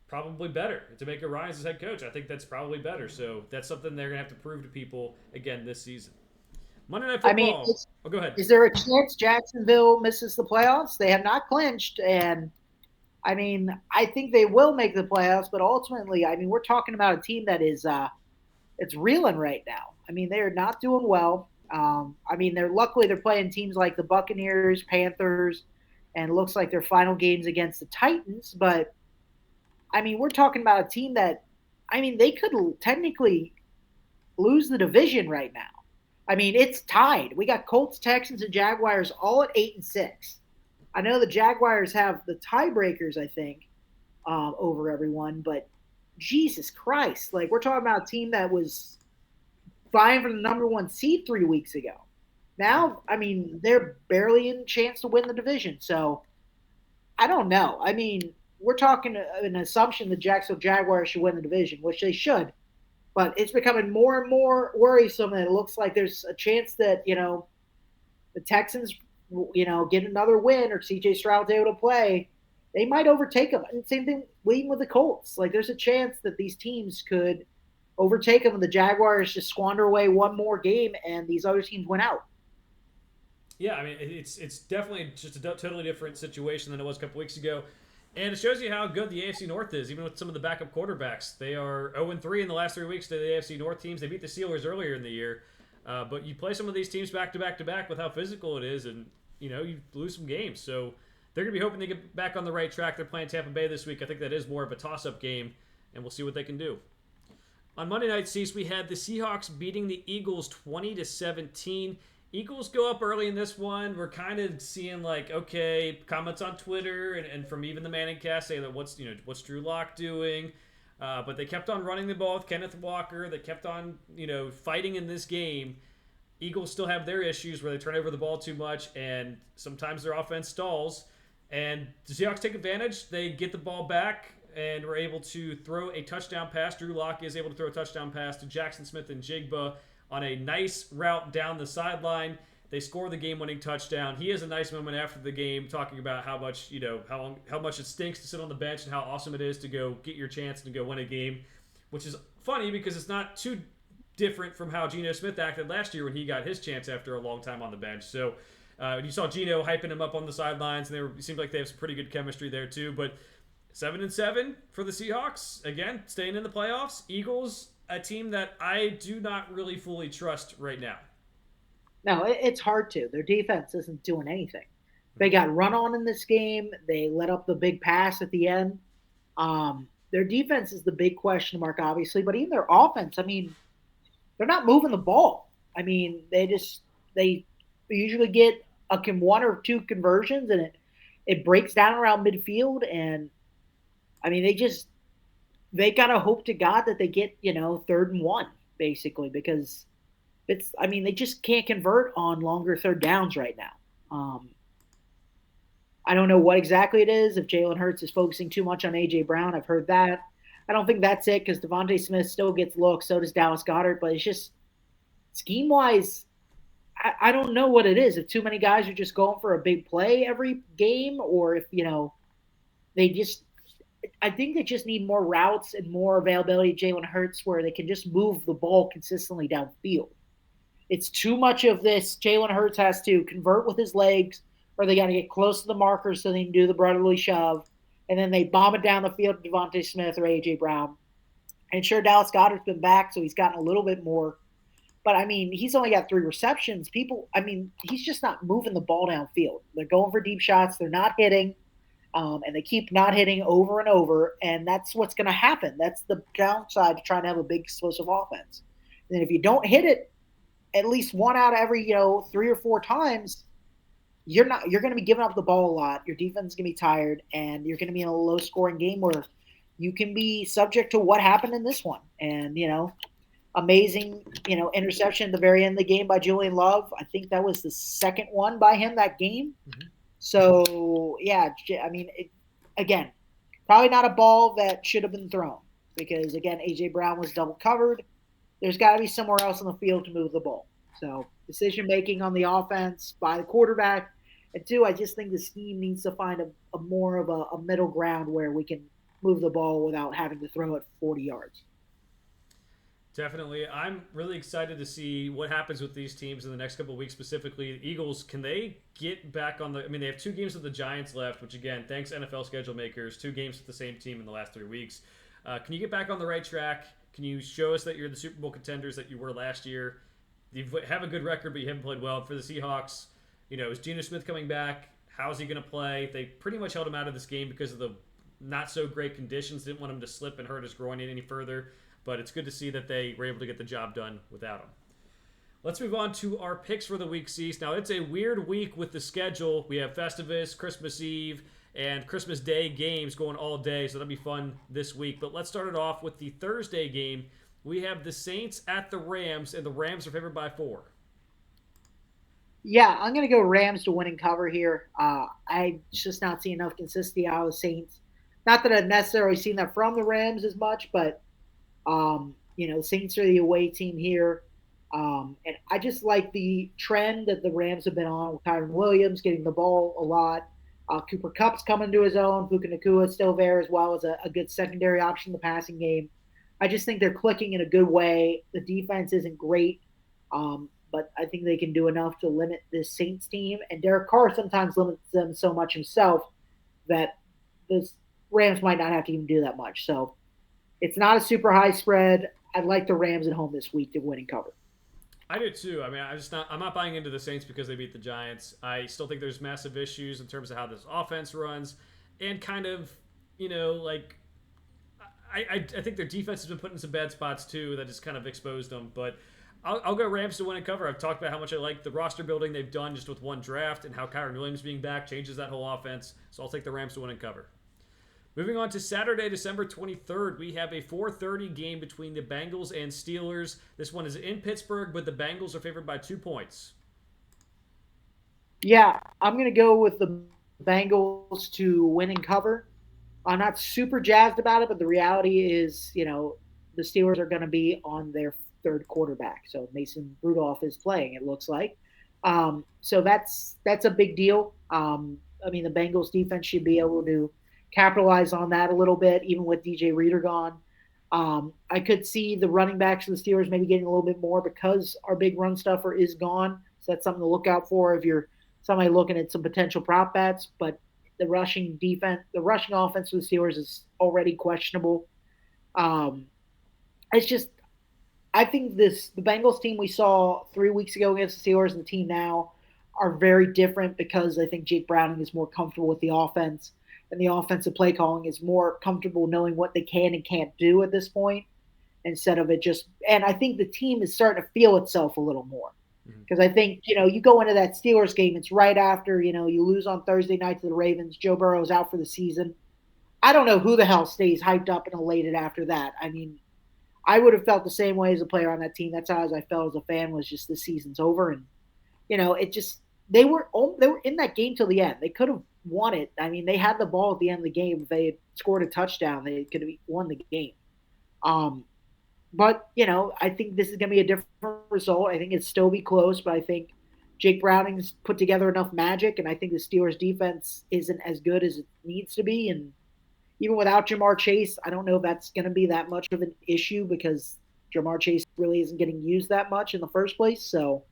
Probably better. DeMeco Ryans as head coach. I think that's probably better. So that's something they're going to have to prove to people again this season. Monday Night I mean, Football. Go ahead. is there a chance Jacksonville misses the playoffs? They have not clinched, and I mean, I think they will make the playoffs, but ultimately, I mean, we're talking about a team that is it's reeling right now. I mean, they're not doing well. I mean, they're playing teams like the Buccaneers, Panthers, and it looks like their final games against the Titans. But I mean, we're talking about a team that, I mean, they could technically lose the division right now. I mean, it's tied. We got Colts, Texans, and Jaguars all at 8-6. I know the Jaguars have the tiebreakers, I think, over everyone, but Jesus Christ, like we're talking about a team that was vying for the number one seed 3 weeks ago. Now, I mean, they're barely in chance to win the division. So I don't know. I mean, we're talking an assumption the Jacksonville Jaguars should win the division, which they should. But it's becoming more and more worrisome, and it looks like there's a chance that the Texans, get another win or C.J. Stroud's able to play. They might overtake them. And same thing, even with the Colts. Like, there's a chance that these teams could overtake them, and the Jaguars just squander away one more game, and these other teams win out. Yeah, I mean, it's definitely just a totally different situation than it was a couple weeks ago. And it shows you how good the AFC North is, even with some of the backup quarterbacks. They are 0-3 in the last 3 weeks to the AFC North teams. They beat the Steelers earlier in the year. But you play some of these teams back to back to back with how physical it is, and you lose some games. So they're going to be hoping they get back on the right track. They're playing Tampa Bay this week. I think that is more of a toss-up game, and we'll see what they can do. On Monday Night Seats, we had the Seahawks beating the Eagles 20-17. Eagles go up early in this one. We're kind of seeing okay, comments on Twitter and from even the Manning cast saying that what's Drew Lock doing? But they kept on running the ball with Kenneth Walker. They kept on fighting in this game. Eagles still have their issues where they turn over the ball too much, and sometimes their offense stalls. And the Seahawks take advantage. They get the ball back and were able to throw a touchdown pass. Drew Lock is able to throw a touchdown pass to Jackson Smith and Jigba on a nice route down the sideline. They score the game-winning touchdown. He has a nice moment after the game talking about how much, how much it stinks to sit on the bench and how awesome it is to go get your chance and go win a game, which is funny because it's not too different from how Geno Smith acted last year when he got his chance after a long time on the bench. So you saw Geno hyping him up on the sidelines, and it seemed like they have some pretty good chemistry there too. But 7-7 for the Seahawks. Again, staying in the playoffs. Eagles, a team that I do not really fully trust right now. No, it's hard to. Their defense isn't doing anything. They got run on in this game. They let up the big pass at the end. Their defense is the big question mark, obviously, but even their offense, I mean, they're not moving the ball. I mean, they usually get one or two conversions, and it breaks down around midfield. And I mean, they gotta hope to God that they get 3rd and 1 basically, because they just can't convert on longer third downs right now. I don't know what exactly it is. If Jalen Hurts is focusing too much on A.J. Brown, I've heard that. I don't think that's it because Devontae Smith still gets looks. So does Dallas Goedert. But it's just scheme-wise, I don't know what it is. If too many guys are just going for a big play every game, or if, they just – I think they just need more routes and more availability of Jalen Hurts where they can just move the ball consistently downfield. It's too much of this. Jalen Hurts has to convert with his legs, or they got to get close to the markers so they can do the brotherly shove, and then they bomb it down the field to Devontae Smith or A.J. Brown. And sure, Dallas Goedert's been back, so he's gotten a little bit more. But, I mean, he's only got 3 receptions. He's just not moving the ball downfield. They're going for deep shots. They're not hitting, and they keep not hitting over and over, and that's what's going to happen. That's the downside to trying to have a big explosive offense. And if you don't hit it at least one out of every 3 or 4 times, you're going to be giving up the ball a lot. Your defense is going to be tired, and you're going to be in a low scoring game where you can be subject to what happened in this one. And amazing interception at the very end of the game by Julian Love. I think that was the second one by him that game. Mm-hmm. So yeah, I mean, again, probably not a ball that should have been thrown because again, A.J. Brown was double covered. There's got to be somewhere else on the field to move the ball. So decision-making on the offense by the quarterback. And 2, I just think the scheme needs to find a more of a middle ground where we can move the ball without having to throw it 40 yards. Definitely. I'm really excited to see what happens with these teams in the next couple of weeks, specifically the Eagles. Can they get back on the. I mean, they have 2 games with the Giants left, which, again, thanks NFL schedule makers, 2 games with the same team in the last 3 weeks. Can you get back on the right track? Can you show us that you're the Super Bowl contenders that you were last year? You have a good record, but you haven't played well. For the Seahawks, is Geno Smith coming back? How's he going to play? They pretty much held him out of this game because of the not so great conditions. Didn't want him to slip and hurt his groin any further. But it's good to see that they were able to get the job done without him. Let's move on to our picks for the week, Cease. Now, it's a weird week with the schedule. We have Festivus, Christmas Eve, and Christmas Day games going all day, so that'll be fun this week. But let's start it off with the Thursday game. We have the Saints at the Rams, and the Rams are favored by 4. Yeah, I'm going to go Rams to win and cover here. I just not see enough consistency out of the Saints. Not that I've necessarily seen that from the Rams as much, but Saints are the away team here. And I just like the trend that the Rams have been on with Kyron Williams getting the ball a lot. Cooper Kupp's coming to his own. Puka Nakua is still there as well as a good secondary option in the passing game. I just think they're clicking in a good way. The defense isn't great, but I think they can do enough to limit this Saints team. And Derek Carr sometimes limits them so much himself that the Rams might not have to even do that much. So it's not a super high spread. I'd like the Rams at home this week to win and cover. I do too. I mean, I'm not buying into the Saints because they beat the Giants. I still think there's massive issues in terms of how this offense runs, and kind of, I think their defense has been put in some bad spots too that just kind of exposed them. But I'll go Rams to win and cover. I've talked about how much I like the roster building they've done just with one draft, and how Kyron Williams being back changes that whole offense. So I'll take the Rams to win and cover. Moving on to Saturday, December 23rd, we have a 4:30 game between the Bengals and Steelers. This one is in Pittsburgh, but the Bengals are favored by 2 points. Yeah, I'm going to go with the Bengals to win and cover. I'm not super jazzed about it, but the reality is, the Steelers are going to be on their third quarterback. So Mason Rudolph is playing, it looks like. So that's a big deal. The Bengals defense should be able to capitalize on that a little bit, even with DJ Reader gone. I could see the running backs of the Steelers maybe getting a little bit more because our big run stuffer is gone. So that's something to look out for if you're somebody looking at some potential prop bets. But the rushing offense for the Steelers is already questionable. It's just, I think the Bengals team we saw 3 weeks ago against the Steelers and the team now are very different because I think Jake Browning is more comfortable with the offense. And the offensive play calling is more comfortable knowing what they can and can't do at this point instead of it just – and I think the team is starting to feel itself a little more because I think, you go into that Steelers game, it's right after, you lose on Thursday night to the Ravens. Joe Burrow is out for the season. I don't know who the hell stays hyped up and elated after that. I mean, I would have felt the same way as a player on that team. That's how I felt as a fan was just the season's over. And, it just – they were in that game till the end. They could have won it. I mean, they had the ball at the end of the game. If they had scored a touchdown, they could have won the game. But, I think this is going to be a different result. I think it'll still be close, but I think Jake Browning's put together enough magic, and I think the Steelers' defense isn't as good as it needs to be. And even without Jamar Chase, I don't know if that's going to be that much of an issue because Jamar Chase really isn't getting used that much in the first place. So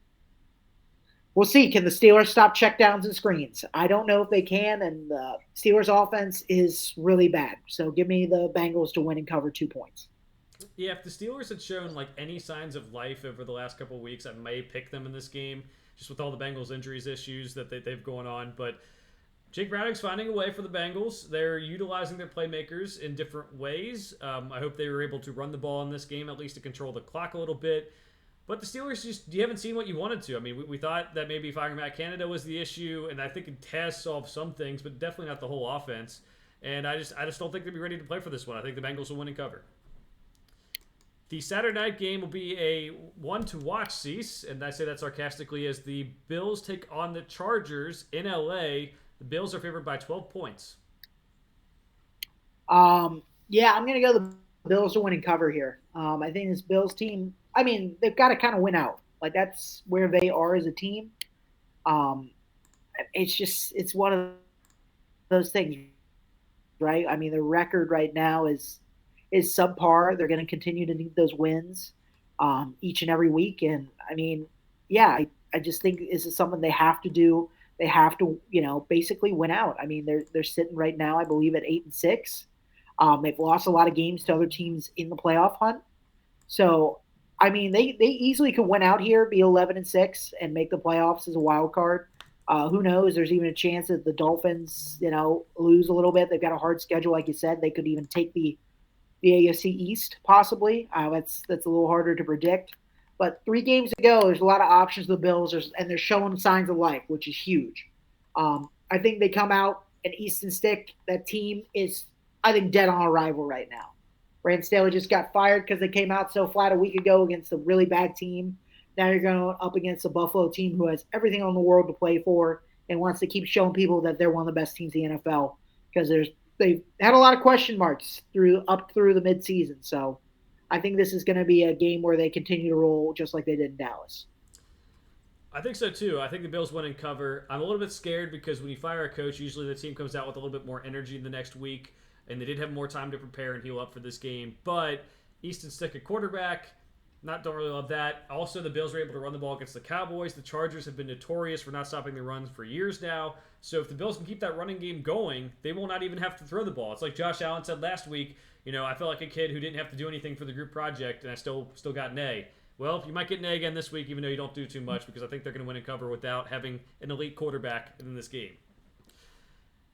we'll see. Can the Steelers stop checkdowns and screens? I don't know if they can, and the Steelers' offense is really bad. So give me the Bengals to win and cover 2 points. Yeah, if the Steelers had shown any signs of life over the last couple of weeks, I may pick them in this game, just with all the Bengals injuries issues that they've going on. But Jake Browning's finding a way for the Bengals. They're utilizing their playmakers in different ways. I hope they were able to run the ball in this game, at least to control the clock a little bit. But the Steelers you haven't seen what you wanted to. I mean, we thought that maybe firing Matt Canada was the issue, and I think it has solved some things, but definitely not the whole offense. And I just don't think they'll be ready to play for this one. I think the Bengals will win and cover. The Saturday night game will be a one to watch, Cease, and I say that sarcastically, as the Bills take on the Chargers in LA. The Bills are favored by 12 points. Yeah, I'm going to go the Bills to win and cover here. I think this Bills team, they've got to kind of win out. That's where they are as a team. It's one of those things, right? I mean, their record right now is subpar. They're going to continue to need those wins. each and every week. And I mean, yeah, I just think this is something they have to do. They have to, basically win out. I mean, they're sitting right now, I believe, at 8-6. They've lost a lot of games to other teams in the playoff hunt. So, I mean, they easily could win out here, be 11-6, and make the playoffs as a wild card. Who knows? There's even a chance that the Dolphins, lose a little bit. They've got a hard schedule, like you said. They could even take the AFC East, possibly. That's a little harder to predict. But 3 games ago, there's a lot of options to the Bills, and they're showing signs of life, which is huge. I think they come out and Easton Stick. That team is, I think, dead on arrival right now. Brandon Staley just got fired because they came out so flat a week ago against a really bad team. Now you're going up against a Buffalo team who has everything in the world to play for and wants to keep showing people that they're one of the best teams in the NFL because they've had a lot of question marks up through the midseason. So I think this is going to be a game where they continue to roll just like they did in Dallas. I think so too. I think the Bills win and cover. I'm a little bit scared because when you fire a coach, usually the team comes out with a little bit more energy the next week, and they did have more time to prepare and heal up for this game. But Easton Stick at quarterback, don't really love that. Also, the Bills were able to run the ball against the Cowboys. The Chargers have been notorious for not stopping the runs for years now. So if the Bills can keep that running game going, they will not even have to throw the ball. It's like Josh Allen said last week. I felt like a kid who didn't have to do anything for the group project, and I still got an A. Well, you might get an A again this week, even though you don't do too much, because I think they're going to win and cover without having an elite quarterback in this game.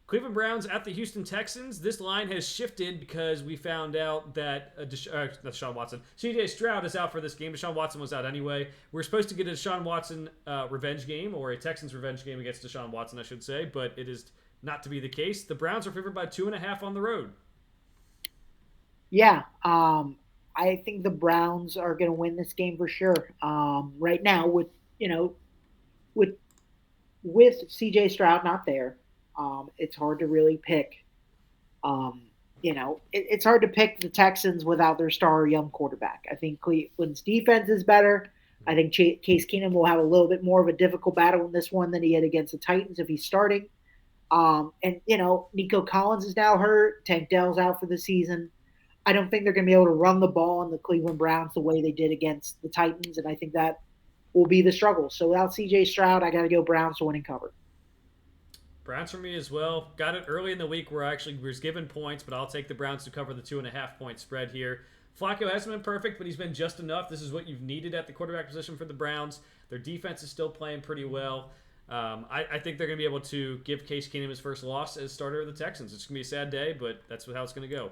Cleveland Browns at the Houston Texans. This line has shifted because we found out that Deshaun Watson. C.J. Stroud is out for this game. Deshaun Watson was out anyway. We're supposed to get a Deshaun Watson revenge game, or a Texans revenge game against Deshaun Watson, I should say, but it is not to be the case. The Browns are favored by 2.5 on the road. Yeah, I think the Browns are going to win this game for sure. Right now, with with CJ Stroud not there, it's hard to really pick. It's hard to pick the Texans without their star young quarterback. I think Cleveland's defense is better. I think Case Keenum will have a little bit more of a difficult battle in this one than he had against the Titans if he's starting. And Nico Collins is now hurt. Tank Dell's out for the season. I don't think they're going to be able to run the ball on the Cleveland Browns the way they did against the Titans, and I think that will be the struggle. So without C.J. Stroud, I got to go Browns to win and cover. Browns for me as well. Got it early in the week where I actually was given points, but I'll take the Browns to cover the 2.5 point spread here. Flacco hasn't been perfect, but he's been just enough. This is what you've needed at the quarterback position for the Browns. Their defense is still playing pretty well. I think they're going to be able to give Case Keenum his first loss as starter of the Texans. It's going to be a sad day, but that's how it's going to go.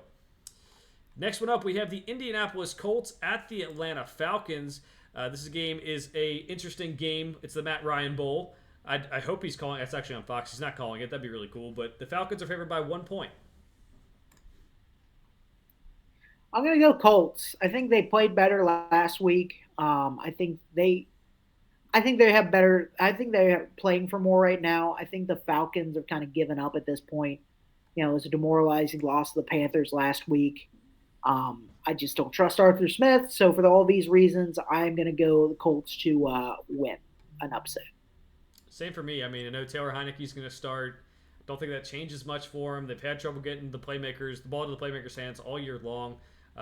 Next one up, we have the Indianapolis Colts at the Atlanta Falcons. This game is a interesting game. It's the Matt Ryan Bowl. I hope he's calling. It's actually on Fox. He's not calling it. That'd be really cool. But the Falcons are favored by 1 point. I'm going to go Colts. I think they played better last week. I think they have better. I think they're playing for more right now. I think the Falcons have kind of given up at this point. It was a demoralizing loss to the Panthers last week. I just don't trust Arthur Smith. So for all these reasons, I'm going to go the Colts to win an upset. Same for me. I mean, I know Taylor Heineke's going to start. Don't think that changes much for them. They've had trouble getting the ball to the playmakers' hands all year long.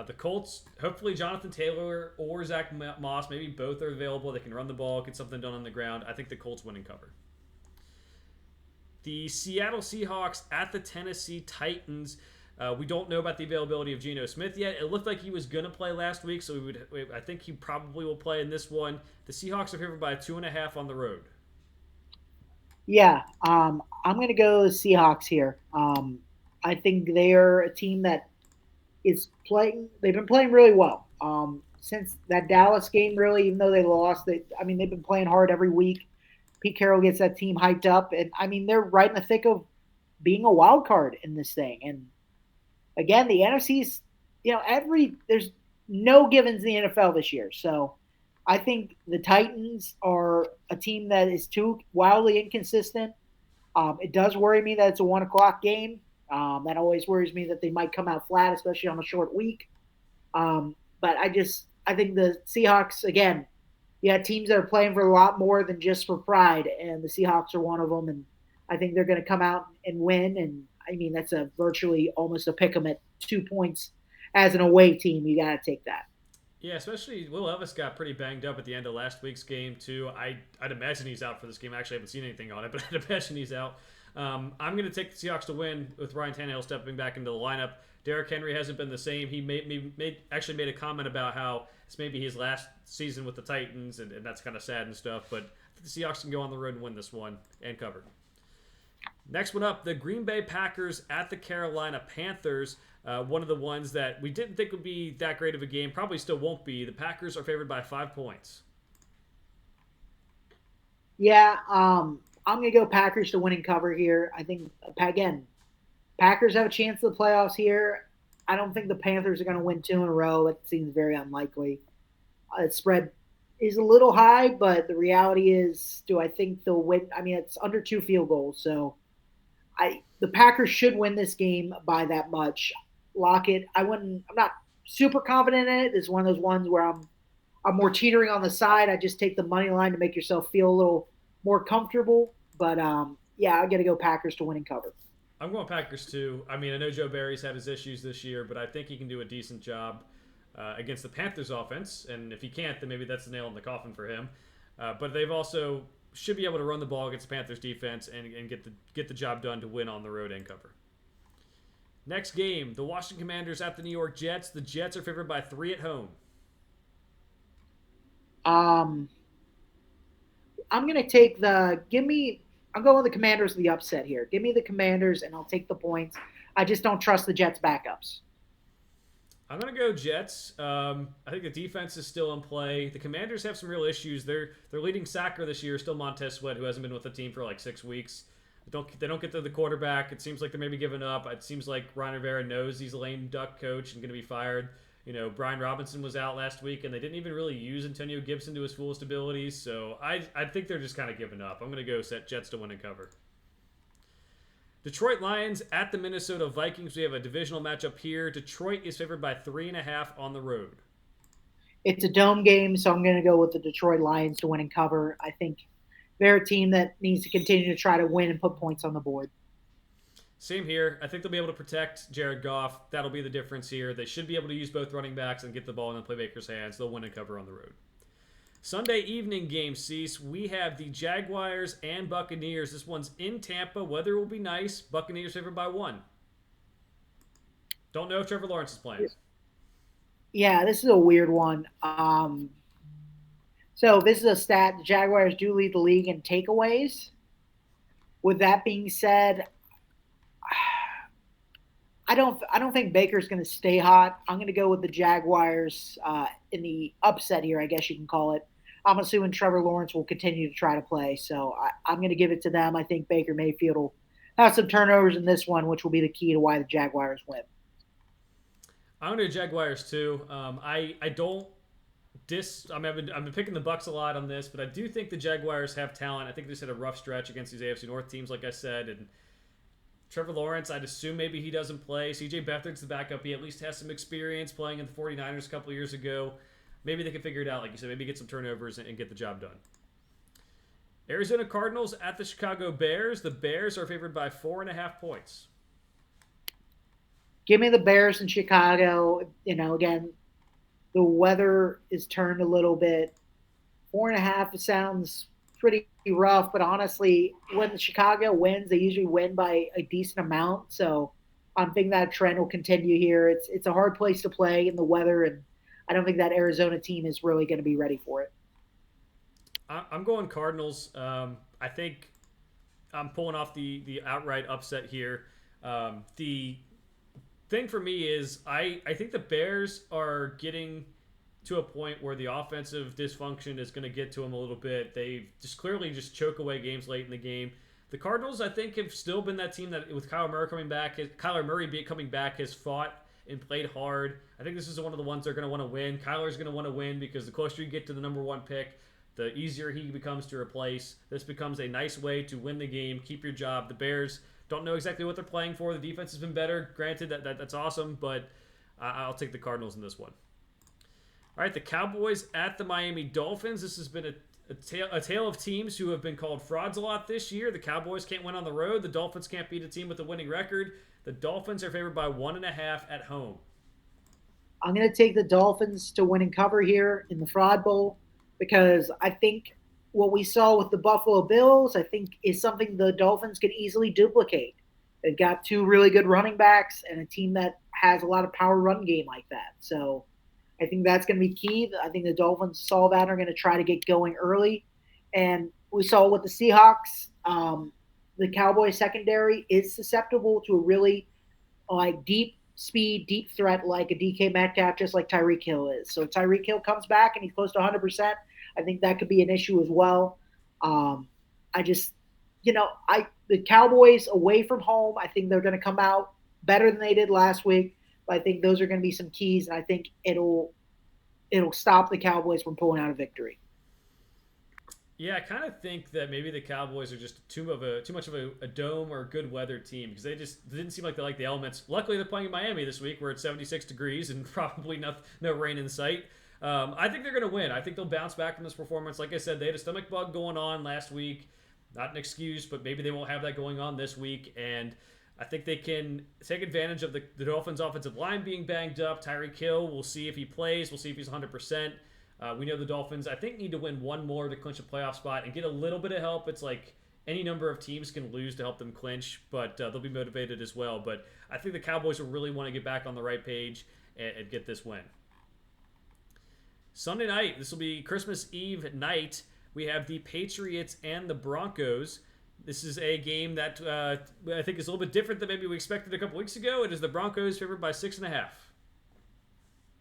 The Colts, hopefully Jonathan Taylor or Zach Moss, maybe both are available. They can run the ball, get something done on the ground. I think the Colts win and cover. The Seattle Seahawks at the Tennessee Titans. We don't know about the availability of Geno Smith yet. It looked like he was going to play last week, so I think he probably will play in this one. The Seahawks are favored by 2.5 on the road. Yeah, I'm going to go Seahawks here. I think they're a team that is playing. They've been playing really well since that Dallas game. Really, even though they lost, they've been playing hard every week. Pete Carroll gets that team hyped up, and they're right in the thick of being a wild card in this thing. And again, the NFC's, there's no givens in the NFL this year. So I think the Titans are a team that is too wildly inconsistent. It does worry me that it's a 1:00 game. That always worries me that they might come out flat, especially on a short week. But I think the Seahawks, again, teams that are playing for a lot more than just for pride, and the Seahawks are one of them. And I think they're going to come out and win. And that's a virtually almost a pick 'em at 2 points as an away team. You got to take that. Yeah, especially Will Levis got pretty banged up at the end of last week's game too. I'd imagine he's out for this game. Actually, I haven't seen anything on it, but I'd imagine he's out. I'm going to take the Seahawks to win with Ryan Tannehill stepping back into the lineup. Derrick Henry hasn't been the same. He actually made a comment about how it's maybe his last season with the Titans, and that's kind of sad and stuff. But I think the Seahawks can go on the road and win this one and cover. Next one up, the Green Bay Packers at the Carolina Panthers. One of the ones that we didn't think would be that great of a game, probably still won't be. The Packers are favored by 5 points. Yeah, I'm gonna go Packers to win and cover here. I think again, Packers have a chance at the playoffs here. I don't think the Panthers are going to win two in a row. It seems very unlikely. Spread is a little high, but the reality is, do I think they'll win? I mean, it's under 2 field goals, so the Packers should win this game by that much. Lock it. I wouldn't. I'm not super confident in it. It's one of those ones where I'm more teetering on the side. I just take the money line to make yourself feel a little more comfortable. But yeah, I got to go Packers to win and cover. I'm going Packers too. I mean, I know Joe Barry's had his issues this year, but I think he can do a decent job against the Panthers offense. And if he can't, then maybe that's the nail in the coffin for him. But they've also should be able to run the ball against the Panthers defense and get the job done to win on the road and cover. Next game, the Washington Commanders at the New York Jets. The Jets are favored by 3 at home. Um, I'm gonna take the give me. I'm going with the Commanders the upset here. Give me the Commanders, and I'll take the points. I just don't trust the Jets backups. I'm gonna go Jets. I think the defense is still in play. The Commanders have some real issues. Their leading sacker this year is still Montez Sweat, who hasn't been with the team for like 6 weeks. They don't get to the quarterback. It seems like they're maybe giving up. It seems like Ron Rivera knows he's a lame duck coach and going to be fired. Brian Robinson was out last week, and they didn't even really use Antonio Gibson to his fullest abilities. So I think they're just kind of giving up. I'm going to go set Jets to win and cover. Detroit Lions at the Minnesota Vikings. We have a divisional matchup here. Detroit is favored by 3.5 on the road. It's a dome game, so I'm going to go with the Detroit Lions to win and cover. I think they're a team that needs to continue to try to win and put points on the board. Same here. I think they'll be able to protect Jared Goff. That'll be the difference here. They should be able to use both running backs and get the ball in the playmaker's hands. They'll win and cover on the road. Sunday evening game, Cease. We have the Jaguars and Buccaneers. This one's in Tampa. Weather will be nice. Buccaneers favored by 1. Don't know if Trevor Lawrence is playing. Yeah, this is a weird one. So this is a stat. The Jaguars do lead the league in takeaways. With that being said, I don't think Baker's going to stay hot. I'm going to go with the Jaguars in the upset here, I guess you can call it. I'm assuming Trevor Lawrence will continue to try to play, so I'm going to give it to them. I think Baker Mayfield will have some turnovers in this one, which will be the key to why the Jaguars win. I'm going to Jaguars too. I don't I've been picking the Bucks a lot on this, but I do think the Jaguars have talent. I think they just had a rough stretch against these AFC North teams, like I said, and Trevor Lawrence, I'd assume maybe he doesn't play. CJ Beathard's the backup. He at least has some experience playing in the 49ers a couple years ago. Maybe they can figure it out, like you said. Maybe get some turnovers and get the job done. Arizona Cardinals at the Chicago Bears. The Bears are favored by 4.5 points. Give me the Bears in Chicago. Again, the weather is turned a little bit. 4.5 sounds pretty rough, but honestly, when Chicago wins, they usually win by a decent amount. So I'm thinking that trend will continue here. It's a hard place to play in the weather, and I don't think that Arizona team is really going to be ready for it. I'm going Cardinals. I think I'm pulling off the outright upset here. The thing for me is I think the Bears are getting to a point where the offensive dysfunction is going to get to them a little bit. They just clearly just choke away games late in the game. The Cardinals, I think, have still been that team that, with Kyler Murray coming back, has fought and played hard. I think this is one of the ones they're going to want to win. Kyler's going to want to win because the closer you get to the number 1 pick, the easier he becomes to replace. This becomes a nice way to win the game, keep your job. The Bears don't know exactly what they're playing for. The defense has been better. Granted, that's awesome, but I'll take the Cardinals in this one. All right, the Cowboys at the Miami Dolphins. This has been a tale of teams who have been called frauds a lot this year. The Cowboys can't win on the road. The Dolphins can't beat a team with a winning record. The Dolphins are favored by 1.5 at home. I'm going to take the Dolphins to win and cover here in the Fraud Bowl because I think what we saw with the Buffalo Bills, I think, is something the Dolphins could easily duplicate. They've got two really good running backs and a team that has a lot of power run game like that. So I think that's going to be key. I think the Dolphins saw that and are going to try to get going early. And we saw with the Seahawks, the Cowboys secondary is susceptible to a really like deep speed, deep threat like a DK Metcalf, just like Tyreek Hill is. So if Tyreek Hill comes back and he's close to 100%, I think that could be an issue as well. I just, I the Cowboys away from home, I think they're going to come out better than they did last week. But I think those are going to be some keys, and I think it'll stop the Cowboys from pulling out a victory. Yeah, I kind of think that maybe the Cowboys are just too much of a dome or a good weather team because they didn't seem like they like the elements. Luckily, they're playing in Miami this week where it's 76 degrees and probably no rain in sight. I think they're going to win. I think they'll bounce back from this performance. Like I said, they had a stomach bug going on last week. Not an excuse, but maybe they won't have that going on this week. And I think they can take advantage of the Dolphins' offensive line being banged up. Tyreek Hill, we'll see if he plays. We'll see if he's 100%. We know the Dolphins, I think, need to win one more to clinch a playoff spot and get a little bit of help. It's like any number of teams can lose to help them clinch, but they'll be motivated as well. But I think the Cowboys will really want to get back on the right page and get this win. Sunday night, this will be Christmas Eve night. We have the Patriots and the Broncos. This is a game that I think is a little bit different than maybe we expected a couple weeks ago. It is the Broncos favored by 6.5.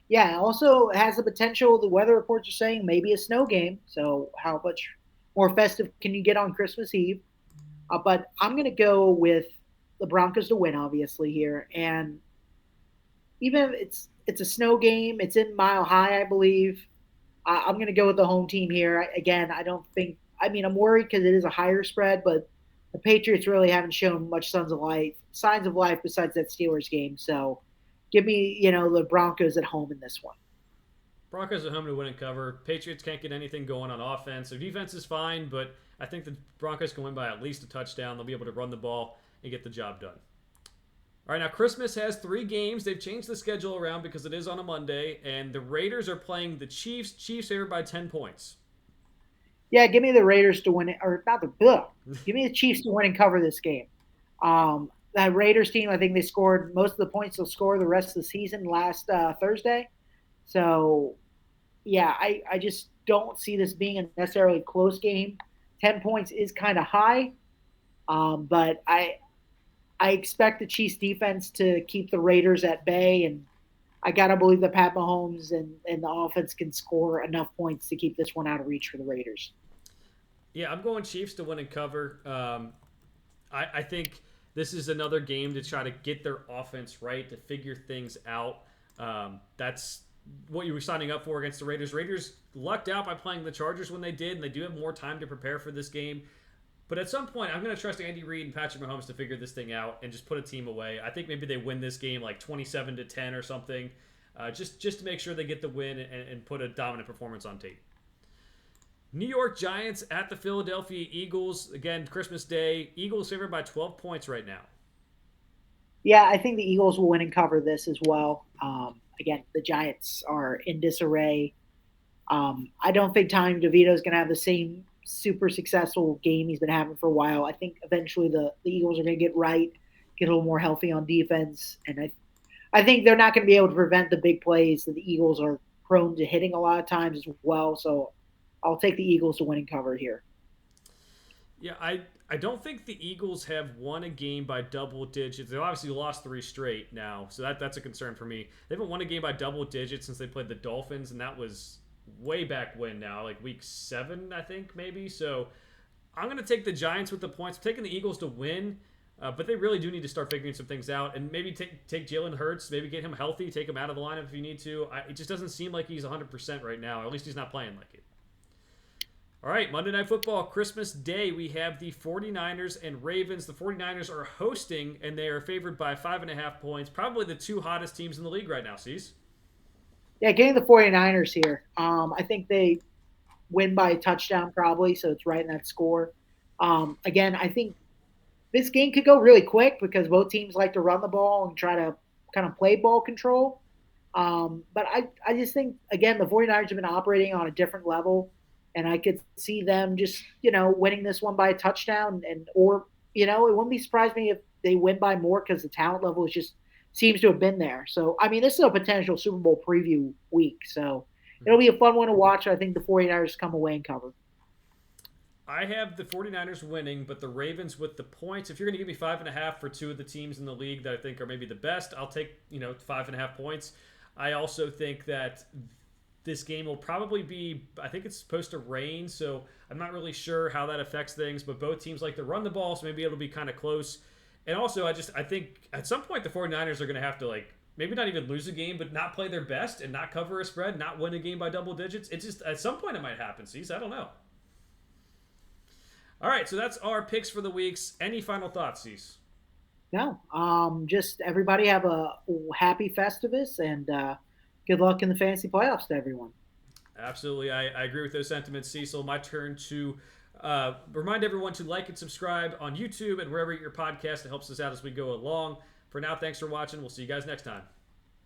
Yeah, it also has the potential, the weather reports are saying maybe a snow game. So how much more festive can you get on Christmas Eve? But I'm going to go with the Broncos to win, obviously, here. And even if it's a snow game, it's in Mile High, I believe. I'm going to go with the home team here. Again, I don't think. I mean, I'm worried because it is a higher spread, but the Patriots really haven't shown much signs of life besides that Steelers game. So, give me the Broncos at home in this one. Broncos at home to win and cover. Patriots can't get anything going on offense. Their defense is fine, but I think the Broncos can win by at least a touchdown. They'll be able to run the ball and get the job done. All right, now Christmas has 3 games. They've changed the schedule around because it is on a Monday, and the Raiders are playing the Chiefs. Chiefs favored by 10 points. Yeah, give me the Raiders to win it, or not the Bill. Give me the Chiefs to win and cover this game. That Raiders team, I think they scored most of the points they'll score the rest of the season last Thursday. So, yeah, I just don't see this being a necessarily close game. 10 points is kind of high, but I expect the Chiefs defense to keep the Raiders at bay, and I gotta believe that Pat Mahomes and the offense can score enough points to keep this one out of reach for the Raiders. Yeah, I'm going Chiefs to win and cover. I think this is another game to try to get their offense right, to figure things out. That's what you were signing up for against the Raiders. Raiders lucked out by playing the Chargers when they did, and they do have more time to prepare for this game. But at some point, I'm going to trust Andy Reid and Patrick Mahomes to figure this thing out and just put a team away. I think maybe they win this game like 27-10 or something, just to make sure they get the win and put a dominant performance on tape. New York Giants at the Philadelphia Eagles. Again, Christmas Day. Eagles favored by 12 points right now. Yeah, I think the Eagles will win and cover this as well. Again, the Giants are in disarray. I don't think Tommy DeVito is going to have the same super successful game he's been having for a while. I think eventually the Eagles are going to get right, get a little more healthy on defense, and I think they're not going to be able to prevent the big plays that the Eagles are prone to hitting a lot of times as well. So I'll take the Eagles to win and cover here. Yeah, I don't think the Eagles have won a game by double digits. They've obviously lost 3 straight now, so that's a concern for me. They haven't won a game by double digits since they played the Dolphins, and that was way back when now, like week 7, I think, maybe. So I'm going to take the Giants with the points. I'm taking the Eagles to win, but they really do need to start figuring some things out and maybe take Jalen Hurts, maybe get him healthy, take him out of the lineup if you need to. It just doesn't seem like he's 100% right now. At least he's not playing like it. All right, Monday Night Football, Christmas Day, we have the 49ers and Ravens. The 49ers are hosting, and they are favored by 5.5 points. Probably the 2 hottest teams in the league right now, Cease. Yeah, getting the 49ers here. I think they win by a touchdown probably, so it's right in that score. Again, I think this game could go really quick because both teams like to run the ball and try to kind of play ball control. But I just think, again, the 49ers have been operating on a different level, and I could see them just, winning this one by a touchdown. Or, it wouldn't be surprised me if they win by more because the talent level is just seems to have been there. So, I mean, this is a potential Super Bowl preview week. So it'll be a fun one to watch. I think the 49ers come away and cover. I have the 49ers winning, but the Ravens with the points. If you're going to give me 5.5 for two of the teams in the league that I think are maybe the best, I'll take 5.5 points. I also think that this game will probably be. I think it's supposed to rain, so I'm not really sure how that affects things. But both teams like to run the ball, so maybe it'll be kind of close. And also, I think at some point the 49ers are going to have to maybe not even lose a game, but not play their best and not cover a spread, not win a game by double digits. It's just at some point it might happen. See, I don't know. All right, so that's our picks for the weeks. Any final thoughts, Cease? No, just everybody have a happy Festivus and good luck in the fantasy playoffs to everyone. Absolutely, I agree with those sentiments, Cecil. My turn to remind everyone to like and subscribe on YouTube and wherever you get your podcast. It helps us out as we go along. For now, thanks for watching. We'll see you guys next time.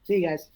See you guys.